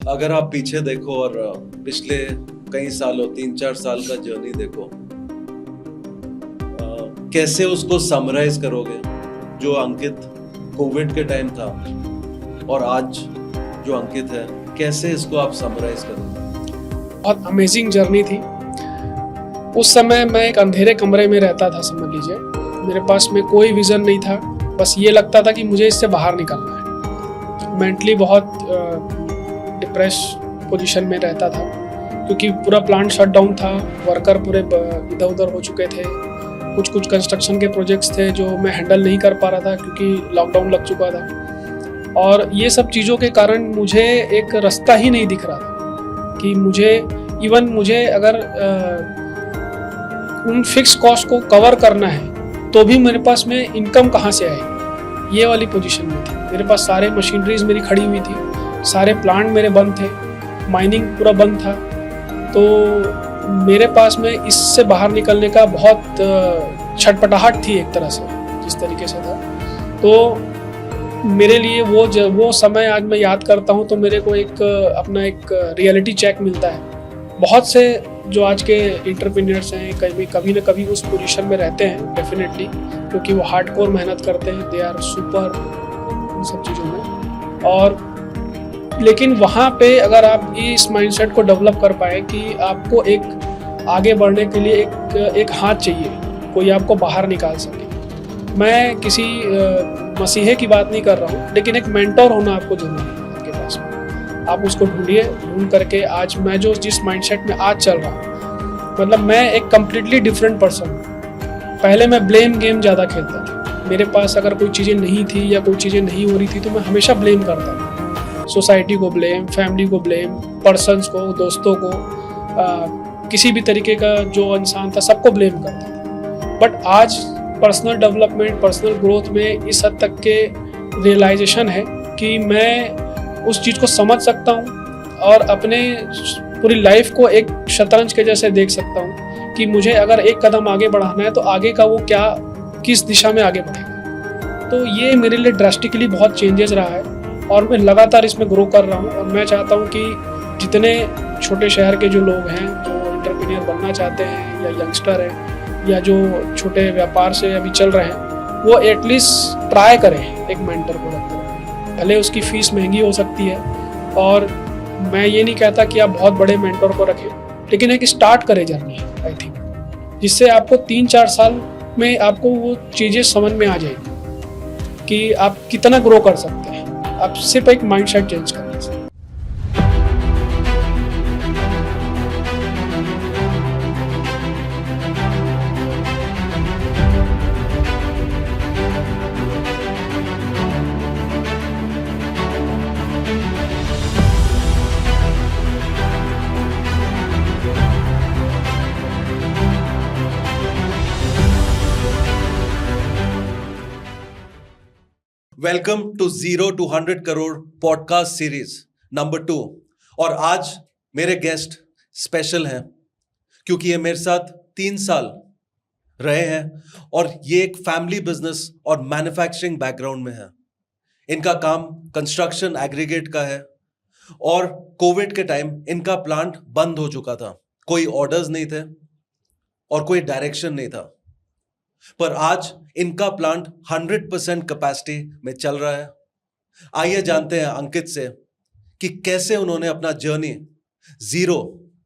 अगर आप पीछे देखो और पिछले कई सालों 3-4 साल का जर्नी देखो, कैसे उसको समराइज करोगे? जो अंकित कोविड के टाइम था और आज जो अंकित है, कैसे इसको आप समराइज करोगे? बहुत अमेजिंग जर्नी थी। उस समय मैं एक अंधेरे कमरे में रहता था, समझ लीजिए। मेरे पास में कोई विज़न नहीं था, बस ये लगता था कि मुझे इससे बाहर निकलना है। मेंटली बहुत डिप्रेस पोजीशन में रहता था, क्योंकि पूरा प्लांट शट डाउन था, वर्कर पूरे इधर उधर हो चुके थे। कुछ कंस्ट्रक्शन के प्रोजेक्ट्स थे जो मैं हैंडल नहीं कर पा रहा था क्योंकि लॉकडाउन लग चुका था। और ये सब चीज़ों के कारण मुझे एक रास्ता ही नहीं दिख रहा था कि मुझे अगर उन फिक्स कॉस्ट को कवर करना है तो भी मेरे पास में इनकम कहाँ से आएगी। ये वाली पोजीशन में थी। मेरे पास सारे मशीनरीज मेरी खड़ी हुई थी, सारे प्लांट मेरे बंद थे, माइनिंग पूरा बंद था। तो मेरे पास में इससे बाहर निकलने का बहुत छटपटाहट थी एक तरह से, जिस तरीके से था। तो मेरे लिए वो समय आज मैं याद करता हूँ तो मेरे को एक रियलिटी चेक मिलता है। बहुत से जो आज के एंटरप्रेन्योर्स हैं कभी ना कभी उस पोजीशन में रहते हैं डेफिनेटली, क्योंकि वो हार्डकोर मेहनत करते हैं, दे आर सुपर उन सब चीज़ों में। और लेकिन वहाँ पे अगर आप इस माइंडसेट को डेवलप कर पाए कि आपको एक आगे बढ़ने के लिए एक हाथ चाहिए, कोई आपको बाहर निकाल सके। मैं किसी मसीहे की बात नहीं कर रहा हूँ, लेकिन एक मेंटोर होना आपको जरूरी है आपके पास में। आप उसको ढूंढ करके आज मैं जिस माइंडसेट में आज चल रहा हूँ, मतलब मैं एक कम्प्लीटली डिफरेंट पर्सन हूँ। पहले मैं ब्लेम गेम ज़्यादा खेलता था। मेरे पास अगर कोई चीज़ें नहीं थी या कोई चीज़ें नहीं हो रही थी तो मैं हमेशा ब्लेम करता था। सोसाइटी को ब्लेम, फैमिली को ब्लेम, पर्सन्स को, दोस्तों को, किसी भी तरीके का जो इंसान था सबको ब्लेम करता था। बट आज पर्सनल डेवलपमेंट, पर्सनल ग्रोथ में इस हद तक के रियलाइजेशन है कि मैं उस चीज़ को समझ सकता हूँ और अपने पूरी लाइफ को एक शतरंज के जैसे देख सकता हूँ कि मुझे अगर एक कदम आगे बढ़ाना है तो आगे का वो किस दिशा में आगे बढ़ेगा। तो ये मेरे लिए ड्रास्टिकली बहुत चेंजेस रहा है और मैं लगातार इसमें ग्रो कर रहा हूँ। और मैं चाहता हूँ कि जितने छोटे शहर के जो लोग हैं, जो एंटरप्रेन्योर बनना चाहते हैं या यंगस्टर हैं या जो छोटे व्यापार से अभी चल रहे हैं, वो एटलीस्ट ट्राई करें एक मेंटर को रखकर। भले उसकी फ़ीस महंगी हो सकती है और मैं ये नहीं कहता कि आप बहुत बड़े मेंटर को रखें, लेकिन एक स्टार्ट करें जर्नी, आई थिंक, जिससे आपको 3-4 साल में आपको वो चीज़ें समझ में आ जाएगी कि आप कितना ग्रो कर सकते हैं। आप सिर्फ एक माइंडसेट चेंज करने से। Welcome to 0 to 100 crore podcast series number 2। और आज मेरे गेस्ट स्पेशल हैं क्योंकि ये मेरे साथ 3 साल रहे हैं और ये एक फैमिली बिजनेस और मैन्युफैक्चरिंग बैकग्राउंड में है। इनका काम कंस्ट्रक्शन एग्रीगेट का है और कोविड के टाइम इनका प्लांट बंद हो चुका था। कोई ऑर्डर्स नहीं थे और कोई डायरेक्शन नहीं था, पर आज इनका प्लांट 100% कैपेसिटी में चल रहा है। आइए जानते हैं अंकित से कि कैसे उन्होंने अपना जर्नी 0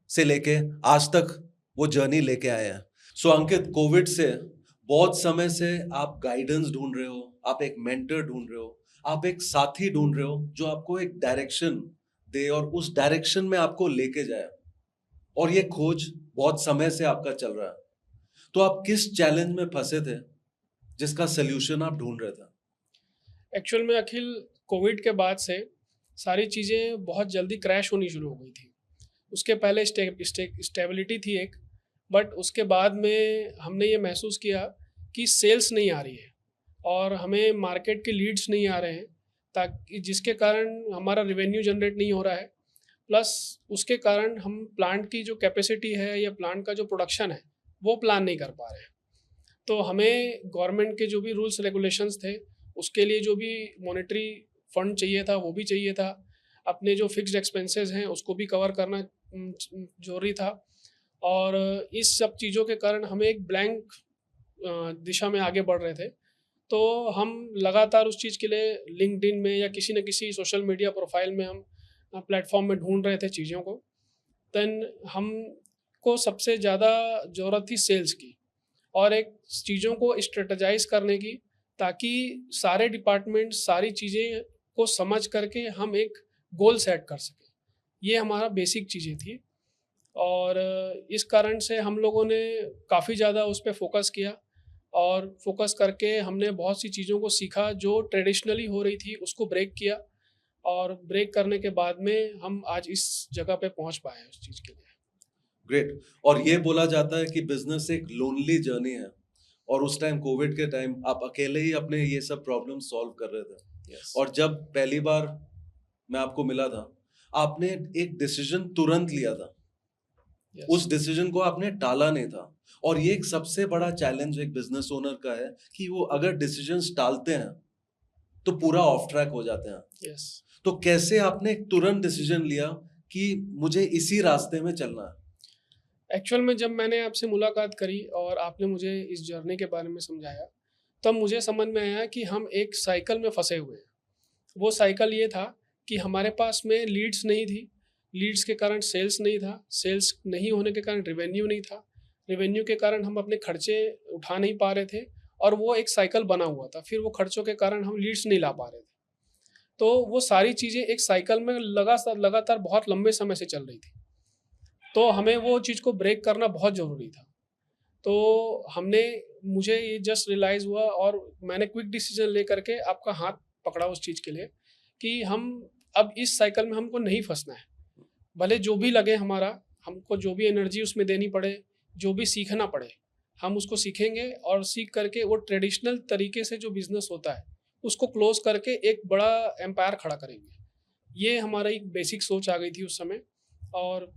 से लेके आज तक वो जर्नी लेके आए हैं। सो अंकित, कोविड से बहुत समय से आप गाइडेंस ढूंढ रहे हो, आप एक मेंटर ढूंढ रहे हो, आप एक साथी ढूंढ रहे हो जो आपको एक डायरेक्शन दे और उस डायरेक्शन में आपको लेके जाए, और ये खोज बहुत समय से आपका चल रहा है। तो आप किस चैलेंज में फंसे थे जिसका सलूशन आप ढूंढ रहे थे? एक्चुअल में अखिल, कोविड के बाद से सारी चीज़ें बहुत जल्दी क्रैश होनी शुरू हो गई थी। उसके पहले स्टेबिलिटी थी एक, बट उसके बाद में हमने ये महसूस किया कि सेल्स नहीं आ रही है और हमें मार्केट के लीड्स नहीं आ रहे हैं, ताकि जिसके कारण हमारा रेवेन्यू जनरेट नहीं हो रहा है। प्लस उसके कारण हम प्लांट की जो कैपेसिटी है या प्लांट का जो प्रोडक्शन है वो प्लान नहीं कर पा रहे हैं। तो हमें गवर्नमेंट के जो भी रूल्स रेगुलेशंस थे, उसके लिए जो भी मॉनेटरी फंड चाहिए था वो भी चाहिए था, अपने जो फिक्स्ड एक्सपेंसेस हैं उसको भी कवर करना ज़रूरी था। और इस सब चीज़ों के कारण हम एक ब्लैंक दिशा में आगे बढ़ रहे थे। तो हम लगातार उस चीज़ के लिए लिंक्डइन में या किसी न किसी सोशल मीडिया प्रोफाइल में हम प्लेटफॉर्म में ढूंढ रहे थे चीज़ों को। देन हमको सबसे ज़्यादा ज़रूरत थी सेल्स की और एक चीज़ों को स्ट्रेटजाइज करने की, ताकि सारे डिपार्टमेंट सारी चीज़ें को समझ करके हम एक गोल सेट कर सकें। ये हमारा बेसिक चीज़ें थी और इस कारण से हम लोगों ने काफ़ी ज़्यादा उस पे फोकस किया और फोकस करके हमने बहुत सी चीज़ों को सीखा जो ट्रेडिशनली हो रही थी, उसको ब्रेक किया और ब्रेक करने के बाद में हम आज इस जगह पे पहुंच पाए हैं उस चीज़ के लिए। ग्रेट। और ये बोला जाता है कि बिजनेस एक लोनली जर्नी है, और उस टाइम कोविड के टाइम आप अकेले ही अपने ये सब प्रॉब्लम सॉल्व कर रहे थे। यस। और जब पहली बार मैं आपको मिला था, आपने एक डिसीजन तुरंत लिया था। उस डिसीजन को आपने टाला नहीं था। और ये एक सबसे बड़ा चैलेंज एक बिजनेस ओनर का है कि वो अगर डिसीजंस टालते हैं तो पूरा ऑफ ट्रैक हो जाते हैं। यस। तो कैसे आपने एक तुरंत डिसीजन लिया कि मुझे इसी रास्ते में चलना है? एक्चुअल में जब मैंने आपसे मुलाकात करी और आपने मुझे इस जर्नी के बारे में समझाया, तब मुझे समझ में आया कि हम एक साइकिल में फंसे हुए हैं। वो साइकिल ये था कि हमारे पास में लीड्स नहीं थी, लीड्स के कारण सेल्स नहीं था, सेल्स नहीं होने के कारण रेवेन्यू नहीं था, रेवेन्यू के कारण हम अपने खर्चे उठा नहीं पा रहे थे और वो एक साइकिल बना हुआ था। फिर वो खर्चों के कारण हम लीड्स नहीं ला पा रहे थे। तो वो सारी चीज़ें एक साइकिल में लगातार बहुत लंबे समय से चल रही थी। तो हमें वो चीज़ को ब्रेक करना बहुत ज़रूरी था। तो मुझे ये जस्ट रियलाइज़ हुआ और मैंने क्विक डिसीजन ले करके आपका हाथ पकड़ा उस चीज़ के लिए कि हम अब इस साइकिल में हमको नहीं फंसना है। भले जो भी लगे हमारा, हमको जो भी एनर्जी उसमें देनी पड़े, जो भी सीखना पड़े, हम उसको सीखेंगे और सीख करके वो ट्रेडिशनल तरीके से जो बिज़नेस होता है, उसको क्लोज़ करके एक बड़ा एम्पायर खड़ा करेंगे। ये हमारा एक बेसिक सोच आ गई थी उस समय। और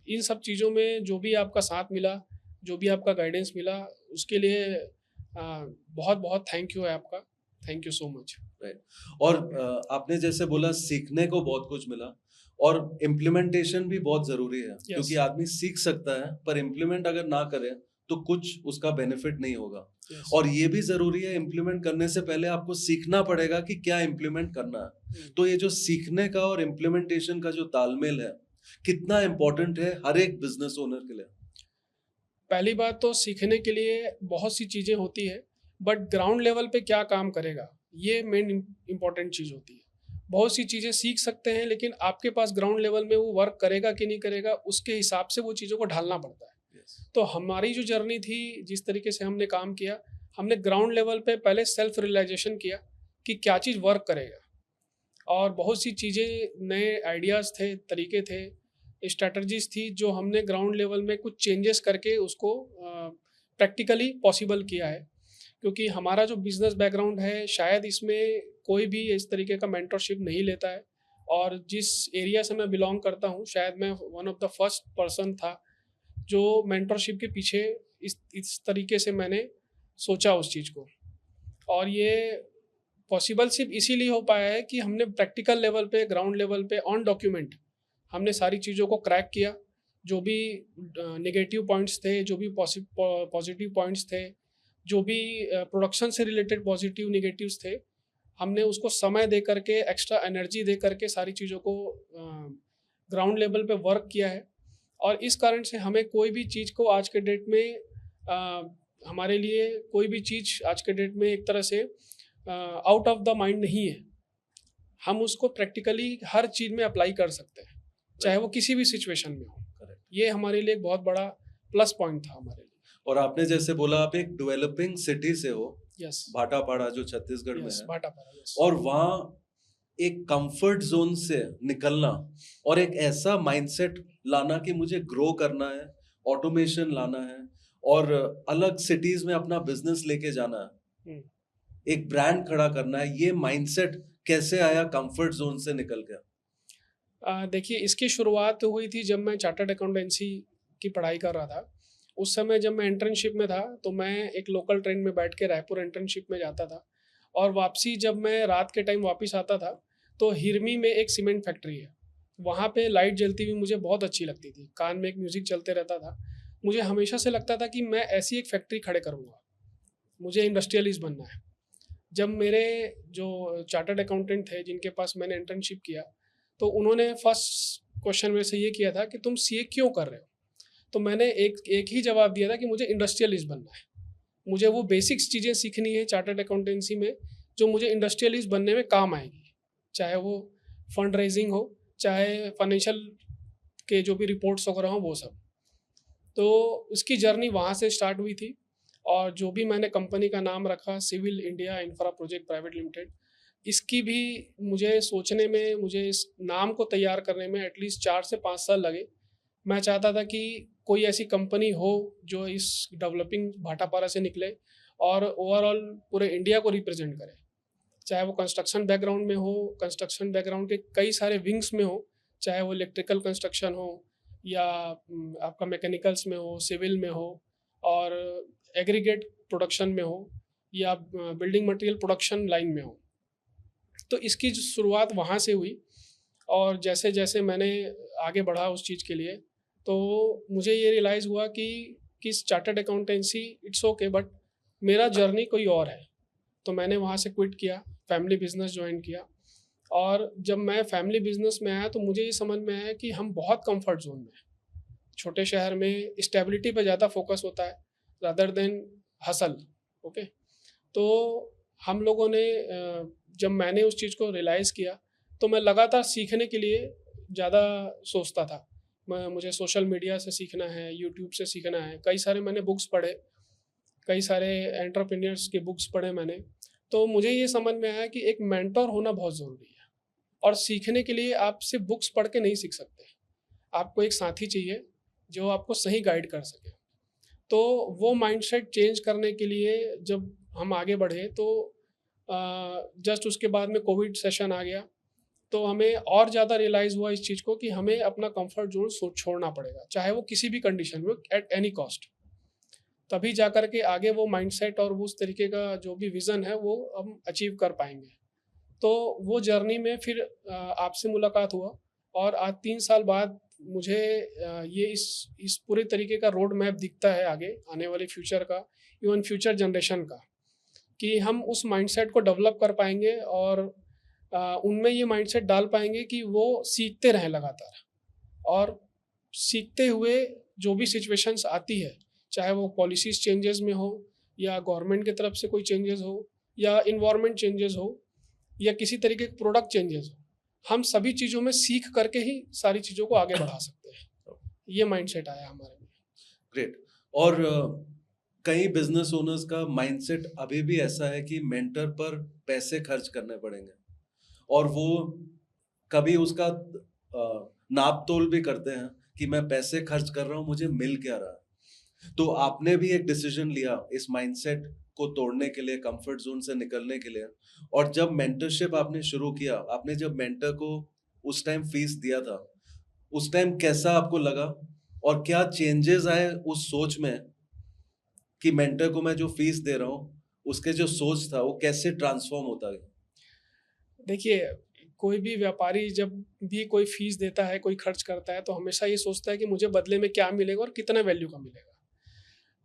इन सब चीज़ों में जो भी आपका साथ मिला, जो भी आपका गाइडेंस मिला, उसके लिए बहुत-बहुत थैंक यू है आपका। Thank you so much. Right. और आपने जैसे बोला सीखने को बहुत कुछ मिला, और इम्प्लीमेंटेशन भी बहुत जरूरी है, क्योंकि आदमी सीख सकता है पर इम्प्लीमेंट अगर ना करे तो कुछ उसका बेनिफिट नहीं होगा। यस। और ये भी जरूरी है, इम्प्लीमेंट करने से पहले आपको सीखना पड़ेगा कि क्या इम्प्लीमेंट करना है। तो ये जो सीखने का और इम्प्लीमेंटेशन का जो तालमेल है, कितना इम्पोर्टेंट है हर एक बिजनेस ओनर के लिए? पहली बात तो सीखने के लिए बहुत सी चीज़ें होती है, बट ग्राउंड लेवल पे क्या काम करेगा, ये मेन इम्पॉर्टेंट चीज़ होती है। बहुत सी चीज़ें सीख सकते हैं, लेकिन आपके पास ग्राउंड लेवल में वो वर्क करेगा कि नहीं करेगा, उसके हिसाब से वो चीज़ों को ढालना पड़ता है। तो हमारी जो जर्नी थी, जिस तरीके से हमने काम किया, हमने ग्राउंड लेवल पे पहले सेल्फ रियलाइजेशन किया कि क्या चीज़ वर्क करेगा। और बहुत सी चीज़ें, नए आइडियाज़ थे, तरीके थे, स्ट्रैटेजीज़ थी जो हमने ग्राउंड लेवल में कुछ चेंजेस करके उसको प्रैक्टिकली पॉसिबल किया है। क्योंकि हमारा जो बिज़नेस बैकग्राउंड है, शायद इसमें कोई भी इस तरीके का मेंटरशिप नहीं लेता है। और जिस एरिया से मैं बिलॉन्ग करता हूँ, शायद मैं one of the first person था जो मेंटरशिप के पीछे इस तरीके से मैंने सोचा उस चीज़ को। और ये पॉसिबल सिर्फ इसीलिए हो पाया है कि हमने प्रैक्टिकल लेवल पे, ग्राउंड लेवल पे, ऑन डॉक्यूमेंट हमने सारी चीज़ों को क्रैक किया। जो भी नेगेटिव पॉइंट्स थे, जो भी पॉजिटिव पॉइंट्स थे, जो भी प्रोडक्शन से रिलेटेड पॉजिटिव नेगेटिव्स थे, हमने उसको समय दे करके, एक्स्ट्रा एनर्जी दे करके सारी चीज़ों को ग्राउंड लेवल पे वर्क किया है। और इस कारण से हमें कोई भी चीज़ को आज के डेट में हमारे लिए कोई भी चीज़ आज के डेट में एक तरह से आउट ऑफ द माइंड नहीं है। हम उसको प्रैक्टिकली हर चीज़ में अप्लाई कर सकते हैं, चाहे वो किसी भी सिचुएशन में हो। ये हमारे लिए एक बहुत बड़ा प्लस पॉइंट था हमारे लिए। और आपने जैसे बोला, आप एक डेवलपिंग सिटी से हो, यस। भाटापाड़ा जो छत्तीसगढ़ में है, भाटापाड़ा, यस। और वहाँ एक कंफर्ट जोन से निकलना और एक ऐसा माइंडसेट लाना कि मुझे ग्रो करना है, ऑटोमेशन लाना है और अलग सिटीज में अपना बिजनेस लेके जाना है, एक ब्रांड खड़ा करना है, ये माइंडसेट कैसे आया कंफर्ट जोन से निकल गया? देखिए, इसकी शुरुआत हुई थी जब मैं चार्टर्ड अकाउंटेंसी की पढ़ाई कर रहा था। उस समय जब मैं इंटर्नशिप में था, तो मैं एक लोकल ट्रेन में बैठ के रायपुर इंटर्नशिप में जाता था, और वापसी जब मैं रात के टाइम वापस आता था, तो हिरमी में एक सीमेंट फैक्ट्री है, वहाँ पे लाइट जलती हुई मुझे बहुत अच्छी लगती थी, कान में एक म्यूज़िक चलते रहता था। मुझे हमेशा से लगता था कि मैं ऐसी एक फैक्ट्री खड़े करूँगा, मुझे इंडस्ट्रियलिस्ट बनना है। जब मेरे जो चार्टर्ड अकाउंटेंट थे जिनके पास मैंने इंटर्नशिप किया, तो उन्होंने फर्स्ट क्वेश्चन मेरे से ये किया था कि तुम सीए क्यों कर रहे हो? तो मैंने एक ही जवाब दिया था कि मुझे इंडस्ट्रियलिस्ट बनना है। मुझे वो बेसिक्स चीज़ें सीखनी है चार्टर्ड अकाउंटेंसी में जो मुझे इंडस्ट्रियलिस्ट बनने में काम आएगी, चाहे वो फंड रेजिंग हो, चाहे फाइनेंशियल के जो भी रिपोर्ट्स वगैरह हों वो सब। तो उसकी जर्नी वहाँ से स्टार्ट हुई थी और जो भी मैंने कंपनी का नाम रखा civil India infra project private limited, इसकी भी मुझे सोचने में, मुझे इस नाम को तैयार करने में एटलीस्ट 4 से 5 साल लगे। मैं चाहता था कि कोई ऐसी कंपनी हो जो इस डेवलपिंग भाटापारा से निकले और ओवरऑल पूरे इंडिया को रिप्रेजेंट करे, चाहे वो कंस्ट्रक्शन बैकग्राउंड में हो, कंस्ट्रक्शन बैकग्राउंड के कई सारे विंग्स में हो, चाहे वो इलेक्ट्रिकल कंस्ट्रक्शन हो या आपका मैकेनिकल्स में हो, सिविल में हो और एग्रीगेट प्रोडक्शन में हो या बिल्डिंग मटेरियल प्रोडक्शन लाइन में हो। तो इसकी जो शुरुआत वहाँ से हुई और जैसे जैसे मैंने आगे बढ़ा उस चीज़ के लिए, तो मुझे ये रियलाइज़ हुआ कि chartered accountancy it's okay, but मेरा जर्नी कोई और है। तो मैंने वहाँ से क्विट किया, फैमिली बिजनेस ज्वाइन किया और जब मैं फैमिली बिजनेस में आया तो मुझे ये समझ में आया कि हम बहुत कंफर्ट जोन में हैं। छोटे शहर में स्टेबिलिटी पे ज़्यादा फोकस होता है रादर देन हसल। ओके, तो हम लोगों ने जब मैंने उस चीज़ को रियलाइज़ किया तो मैं लगातार सीखने के लिए ज़्यादा सोचता था। मुझे सोशल मीडिया से सीखना है, यूट्यूब से सीखना है, कई सारे मैंने बुक्स पढ़े, कई सारे एंटरप्रेन्योर्स के बुक्स पढ़े मैंने। तो मुझे ये समझ में आया कि एक मेंटर होना बहुत ज़रूरी है और सीखने के लिए आप सिर्फ बुक्स पढ़ के नहीं सीख सकते, आपको एक साथी चाहिए जो आपको सही गाइड कर सके। तो वो माइंडसेट चेंज करने के लिए जब हम आगे बढ़े तो जस्ट उसके बाद में कोविड सेशन आ गया, तो हमें और ज़्यादा रियलाइज़ हुआ इस चीज़ को कि हमें अपना कंफर्ट जोन छोड़ना पड़ेगा, चाहे वो किसी भी कंडीशन में, एट एनी कॉस्ट। तभी जा कर के आगे वो माइंडसेट और उस तरीके का जो भी विज़न है वो हम अचीव कर पाएंगे। तो वो जर्नी में फिर आपसे मुलाकात हुआ और आज 3 साल बाद मुझे ये इस पूरे तरीके का रोड मैप दिखता है आगे आने वाले फ्यूचर का, इवन फ्यूचर जनरेशन का, कि हम उस माइंडसेट को डेवलप कर पाएंगे और उनमें ये माइंडसेट डाल पाएंगे कि वो सीखते रहें लगातार और सीखते हुए जो भी सिचुएशंस आती है, चाहे वो पॉलिसीज चेंजेस में हो या गवर्नमेंट की तरफ से कोई चेंजेस हो या इन्वायरमेंट चेंजेस हो या किसी तरीके के प्रोडक्ट चेंजेस हो, हम सभी चीज़ों में सीख करके ही सारी चीज़ों को आगे बढ़ा सकते हैं। ये माइंडसेट आया हमारे में। ग्रेट। और कई बिजनेस ओनर्स का माइंडसेट अभी भी ऐसा है कि मेंटर पर पैसे खर्च करने पड़ेंगे और वो कभी उसका नाप तोल भी करते हैं कि मैं पैसे खर्च कर रहा हूँ, मुझे मिल क्या रहा है। तो आपने भी एक डिसीजन लिया इस माइंडसेट को तोड़ने के लिए, कंफर्ट जोन से निकलने के लिए, और जब मेंटरशिप आपने शुरू किया, आपने जब मेंटर को उस टाइम फीस दिया था, उस टाइम कैसा आपको लगा और क्या चेंजेस आए उस सोच में कि मेंटर को मैं जो फीस दे रहा हूँ उसके जो सोच था वो कैसे ट्रांसफॉर्म होता गया? देखिए, कोई भी व्यापारी जब भी कोई फीस देता है, कोई खर्च करता है, तो हमेशा ये सोचता है कि मुझे बदले में क्या मिलेगा और कितना वैल्यू का मिलेगा।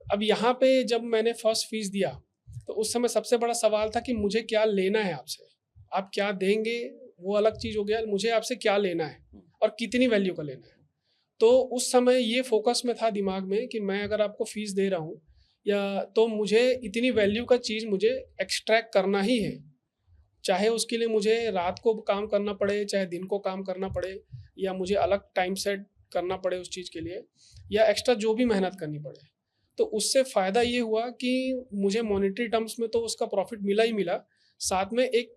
अब यहाँ पे जब मैंने फर्स्ट फीस दिया तो उस समय सबसे बड़ा सवाल था कि मुझे क्या लेना है आपसे, आप क्या देंगे वो अलग चीज़ हो गया, मुझे आपसे क्या लेना है और कितनी वैल्यू का लेना है। तो उस समय ये फोकस में था दिमाग में कि मैं अगर आपको फीस दे रहा हूँ या तो मुझे इतनी वैल्यू का चीज़ मुझे एक्सट्रैक्ट करना ही है, चाहे उसके लिए मुझे रात को काम करना पड़े, चाहे दिन को काम करना पड़े या मुझे अलग टाइम सेट करना पड़े उस चीज़ के लिए या एक्स्ट्रा जो भी मेहनत करनी पड़े। तो उससे फ़ायदा ये हुआ कि मुझे मॉनेटरी टर्म्स में तो उसका प्रॉफिट मिला ही मिला, साथ में एक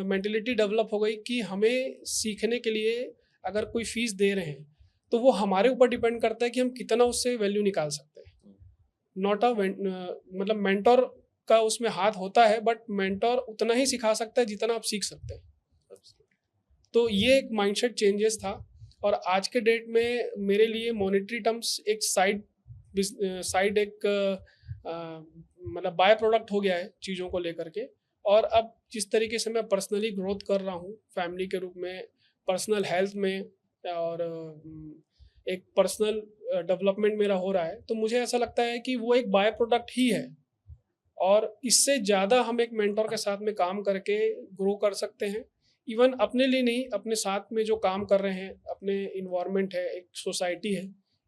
मेंटलिटी डेवलप हो गई कि हमें सीखने के लिए अगर कोई फ़ीस दे रहे हैं तो वो हमारे ऊपर डिपेंड करता है कि हम कितना उससे वैल्यू निकाल सकते हैं। नॉट मतलब मेंटर का उसमें हाथ होता है, बट मेंटर उतना ही सिखा सकता है जितना आप सीख सकते हैं। तो ये एक माइंडसेट चेंजेस था और आज के डेट में मेरे लिए मॉनेटरी टर्म्स एक साइड एक मतलब बाय प्रोडक्ट हो गया है चीज़ों को लेकर के, और अब जिस तरीके से मैं पर्सनली ग्रोथ कर रहा हूँ फैमिली के रूप में, पर्सनल हेल्थ में, और एक पर्सनल डेवलपमेंट मेरा हो रहा है, तो मुझे ऐसा लगता है कि वो एक बाय प्रोडक्ट ही है। और इससे ज़्यादा हम एक मेंटर के साथ में काम करके ग्रो कर सकते हैं। इवन अपने लिए नहीं, अपने साथ में जो काम कर रहे हैं, अपने इन्वायरमेंट है, एक सोसाइटी है,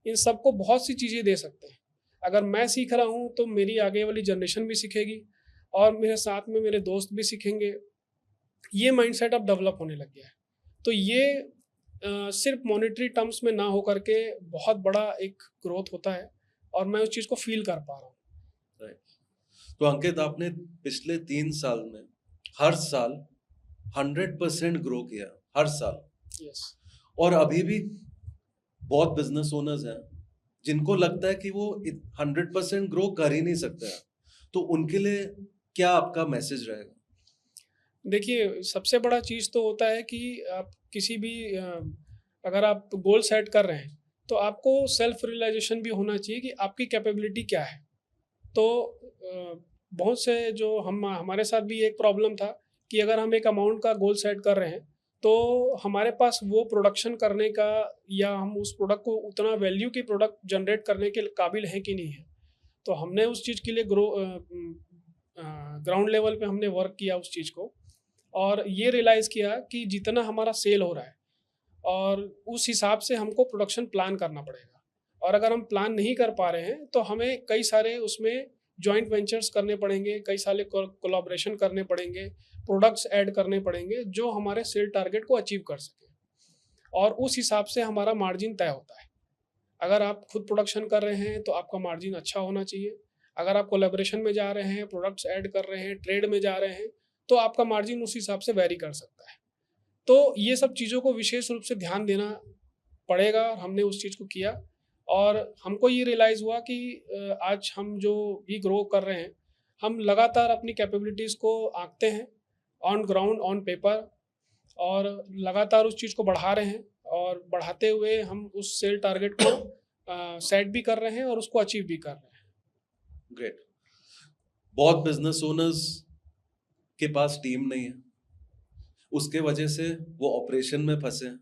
इन सबको बहुत सी चीज़ें दे सकते हैं। अगर मैं सीख रहा हूँ तो मेरी आगे वाली जनरेशन भी सीखेगी, और मेरे साथ में मेरे दोस्त भी सीखेंगे। ये माइंडसेट अब डेवलप होने लग गया है। तो ये सिर्फ मॉनेटरी टर्म्स में ना हो करके बहुत बड़ा एक ग्रोथ होता है, और मैं उस चीज़ को फील कर पा रहा हूँ। राइट। तो अंकित, आपने पिछले 3 साल में हर साल 100% ग्रो किया, हर साल। यस। और अभी भी बहुत बिजनेस ओनर्स हैं जिनको लगता है कि वो 100% ग्रो कर ही नहीं सकते हैं, तो उनके लिए क्या आपका मैसेज रहेगा? देखिए, सबसे बड़ा चीज़ तो होता है कि आप किसी भी अगर आप गोल सेट कर रहे हैं, तो आपको सेल्फ रियलाइजेशन भी होना चाहिए कि आपकी कैपेबिलिटी क्या है। तो बहुत से जो हमारे साथ भी एक प्रॉब्लम था कि अगर हम एक अमाउंट का गोल सेट कर रहे हैं, तो हमारे पास वो प्रोडक्शन करने का, या हम उस प्रोडक्ट को उतना वैल्यू की प्रोडक्ट जनरेट करने के काबिल हैं कि नहीं है। तो हमने उस चीज़ के लिए ग्राउंड लेवल पे हमने वर्क किया उस चीज़ को, और ये रियलाइज़ किया कि जितना हमारा सेल हो रहा है, और उस हिसाब से हमको प्रोडक्शन प्लान करना पड़ेगा। और अगर हम प्लान नहीं कर पा रहे हैं, तो हमें कई सारे उसमें जॉइंट वेंचर्स करने पड़ेंगे, कई सारे कोलैबोरेशन करने पड़ेंगे, प्रोडक्ट्स ऐड करने पड़ेंगे जो हमारे सेल टारगेट को अचीव कर सकें, और उस हिसाब से हमारा मार्जिन तय होता है। अगर आप खुद प्रोडक्शन कर रहे हैं तो आपका मार्जिन अच्छा होना चाहिए। अगर आप कोलैबोरेशन में जा रहे हैं, प्रोडक्ट्स ऐड कर रहे हैं, ट्रेड में जा रहे हैं, तो आपका मार्जिन उस हिसाब से वैरी कर सकता है। तो ये सब चीज़ों को विशेष रूप से ध्यान देना पड़ेगा, और हमने उस चीज़ को किया। और हमको ये रियलाइज़ हुआ कि आज हम जो भी ग्रो कर रहे हैं, हम लगातार अपनी कैपेबिलिटीज़ को आंकते हैं, ऑन ग्राउंड, ऑन पेपर, और लगातार उस चीज़ को बढ़ा रहे हैं, और बढ़ाते हुए हम उस सेल टारगेट को सेट भी कर रहे हैं और उसको अचीव भी कर रहे हैं। ग्रेट। बहुत बिजनेस ओनर्स के पास टीम नहीं है, उसके वजह से वो ऑपरेशन में फंसे हैं,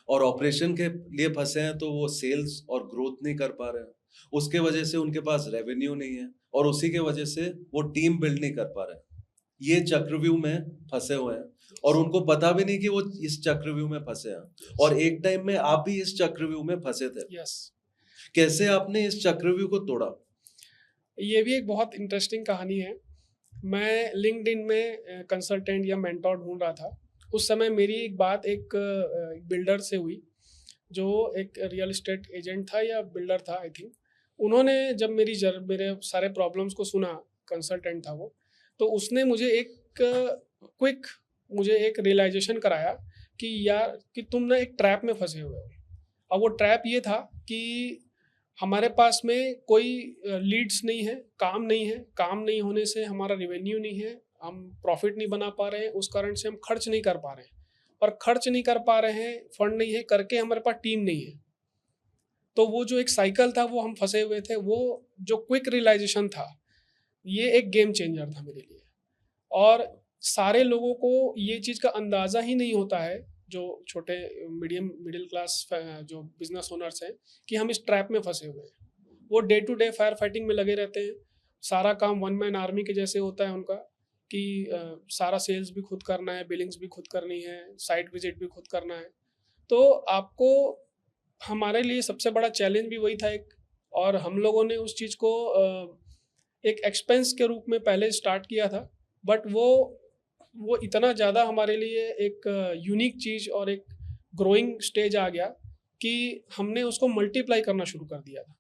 और ऑपरेशन के लिए फंसे हैं तो वो सेल्स और ग्रोथ नहीं कर पा रहे हैं। उसके वजह से उनके पास रेवेन्यू नहीं है, और उसी के वजह से वो टीम बिल्ड नहीं कर पा रहे हैं। ये चक्रव्यूह में फंसे हुए हैं, और उनको पता भी नहीं कि वो इस चक्रव्यूह में फंसे हैं। और एक टाइम में आप भी इस चक्रव्यूह में फंसे थे। यस। कैसे आपने इस चक्रव्यूह को तोड़ा? ये भी एक बहुत इंटरेस्टिंग कहानी है। मैं लिंक्डइन में कंसल्टेंट या मेंटोर ढूंढ रहा था। उस समय मेरी एक बात एक बिल्डर से हुई, जो एक रियल एस्टेट एजेंट था या बिल्डर था, आई थिंक। उन्होंने जब मेरे सारे प्रॉब्लम्स को सुना, कंसल्टेंट था वो, तो उसने मुझे एक रियलाइजेशन कराया कि यार, कि तुम ना एक ट्रैप में फंसे हुए हो। अब वो ट्रैप ये था कि हमारे पास में कोई लीड्स नहीं है, काम नहीं है, काम नहीं होने से हमारा रेवेन्यू नहीं है, हम प्रॉफिट नहीं बना पा रहे हैं, उस कारण से हम खर्च नहीं कर पा रहे हैं, और खर्च नहीं कर पा रहे हैं, फंड नहीं है, करके हमारे पास टीम नहीं है। तो वो जो एक साइकिल था, वो हम फंसे हुए थे। वो जो क्विक रियलाइजेशन था, ये एक गेम चेंजर था मेरे लिए। और सारे लोगों को ये चीज़ का अंदाज़ा ही नहीं होता है, जो छोटे मिडिल क्लास जो बिजनेस ओनर्स हैं, कि हम इस ट्रैप में फंसे हुए हैं। वो day to day fire fighting में लगे रहते हैं। सारा काम वन मैन आर्मी के जैसे होता है उनका, कि सारा सेल्स भी खुद करना है, बिलिंग्स भी खुद करनी है, साइट विजिट भी खुद करना है। तो आपको, हमारे लिए सबसे बड़ा चैलेंज भी वही था एक। और हम लोगों ने उस चीज़ को एक एक्सपेंस के रूप में पहले स्टार्ट किया था, बट वो इतना ज़्यादा हमारे लिए एक यूनिक चीज़ और एक ग्रोइंग स्टेज आ गया कि हमने उसको मल्टीप्लाई करना शुरू कर दिया था।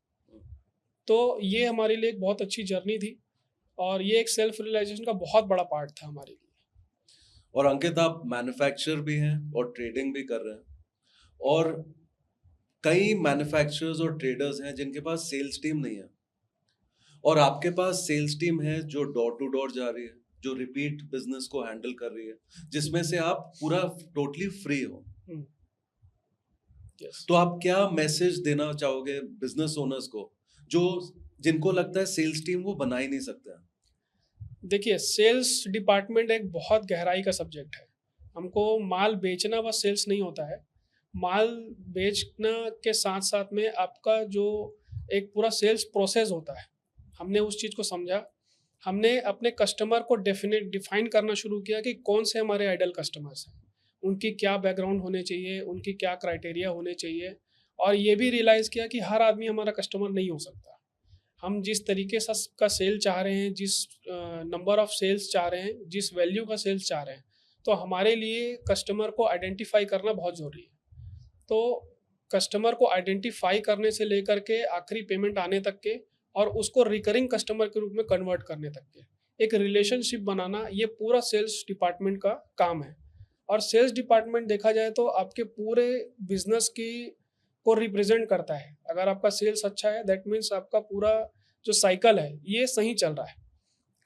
तो ये हमारे लिए एक बहुत अच्छी जर्नी थी, और ये एक सेल्फ रियलाइजेशन का बहुत बड़ा पार्ट था हमारे लिए। और अंकित, आप मैन्युफैक्चरर भी हैं और ट्रेडिंग भी कर रहे हैं, और कई मैन्युफैक्चरर्स और ट्रेडर्स हैं जिनके पास सेल्स टीम नहीं है, और आपके पास सेल्स टीम है जो डोर टू डोर जा रही है, जो रिपीट बिजनेस को हैंडल कर रही है, जिसमें से आप पूरा टोटली फ्री हो। Yes. तो आप क्या मैसेज देना चाहोगे बिजनेस ओनर्स को, जो जिनको लगता है सेल्स टीम वो बना ही नहीं सकते हैं? देखिए, सेल्स डिपार्टमेंट एक बहुत गहराई का सब्जेक्ट है। हमको माल बेचना बस सेल्स नहीं होता है। माल बेचना के साथ-साथ में आपका जो एक पूरा सेल्स प्रोसेस होता है, हमने उस चीज़ को समझा। हमने अपने कस्टमर को डिफाइन करना शुरू किया कि कौन से हमारे आइडल कस्टमर्स हैं। उनकी क्या बैकग्राउंड होने चाहिए, उनकी क्या क्राइटेरिया होने चाहिए, और ये भी रियलाइज़ किया कि हर आदमी हमारा कस्टमर नहीं हो सकता। हम जिस तरीके से का सेल चाह रहे हैं, जिस नंबर ऑफ सेल्स चाह रहे हैं, जिस वैल्यू का सेल्स चाह रहे हैं, तो हमारे लिए कस्टमर को आइडेंटिफाई करना बहुत ज़रूरी है। तो कस्टमर को आइडेंटिफाई करने से लेकर के आखिरी पेमेंट आने तक के, और उसको रिकरिंग कस्टमर के रूप में कन्वर्ट करने तक के, एक रिलेशनशिप बनाना, ये पूरा सेल्स डिपार्टमेंट का काम है। और सेल्स डिपार्टमेंट देखा जाए तो आपके पूरे बिजनेस की को रिप्रेजेंट करता है। अगर आपका सेल्स अच्छा है, दैट मीन्स आपका पूरा जो साइकिल है ये सही चल रहा है।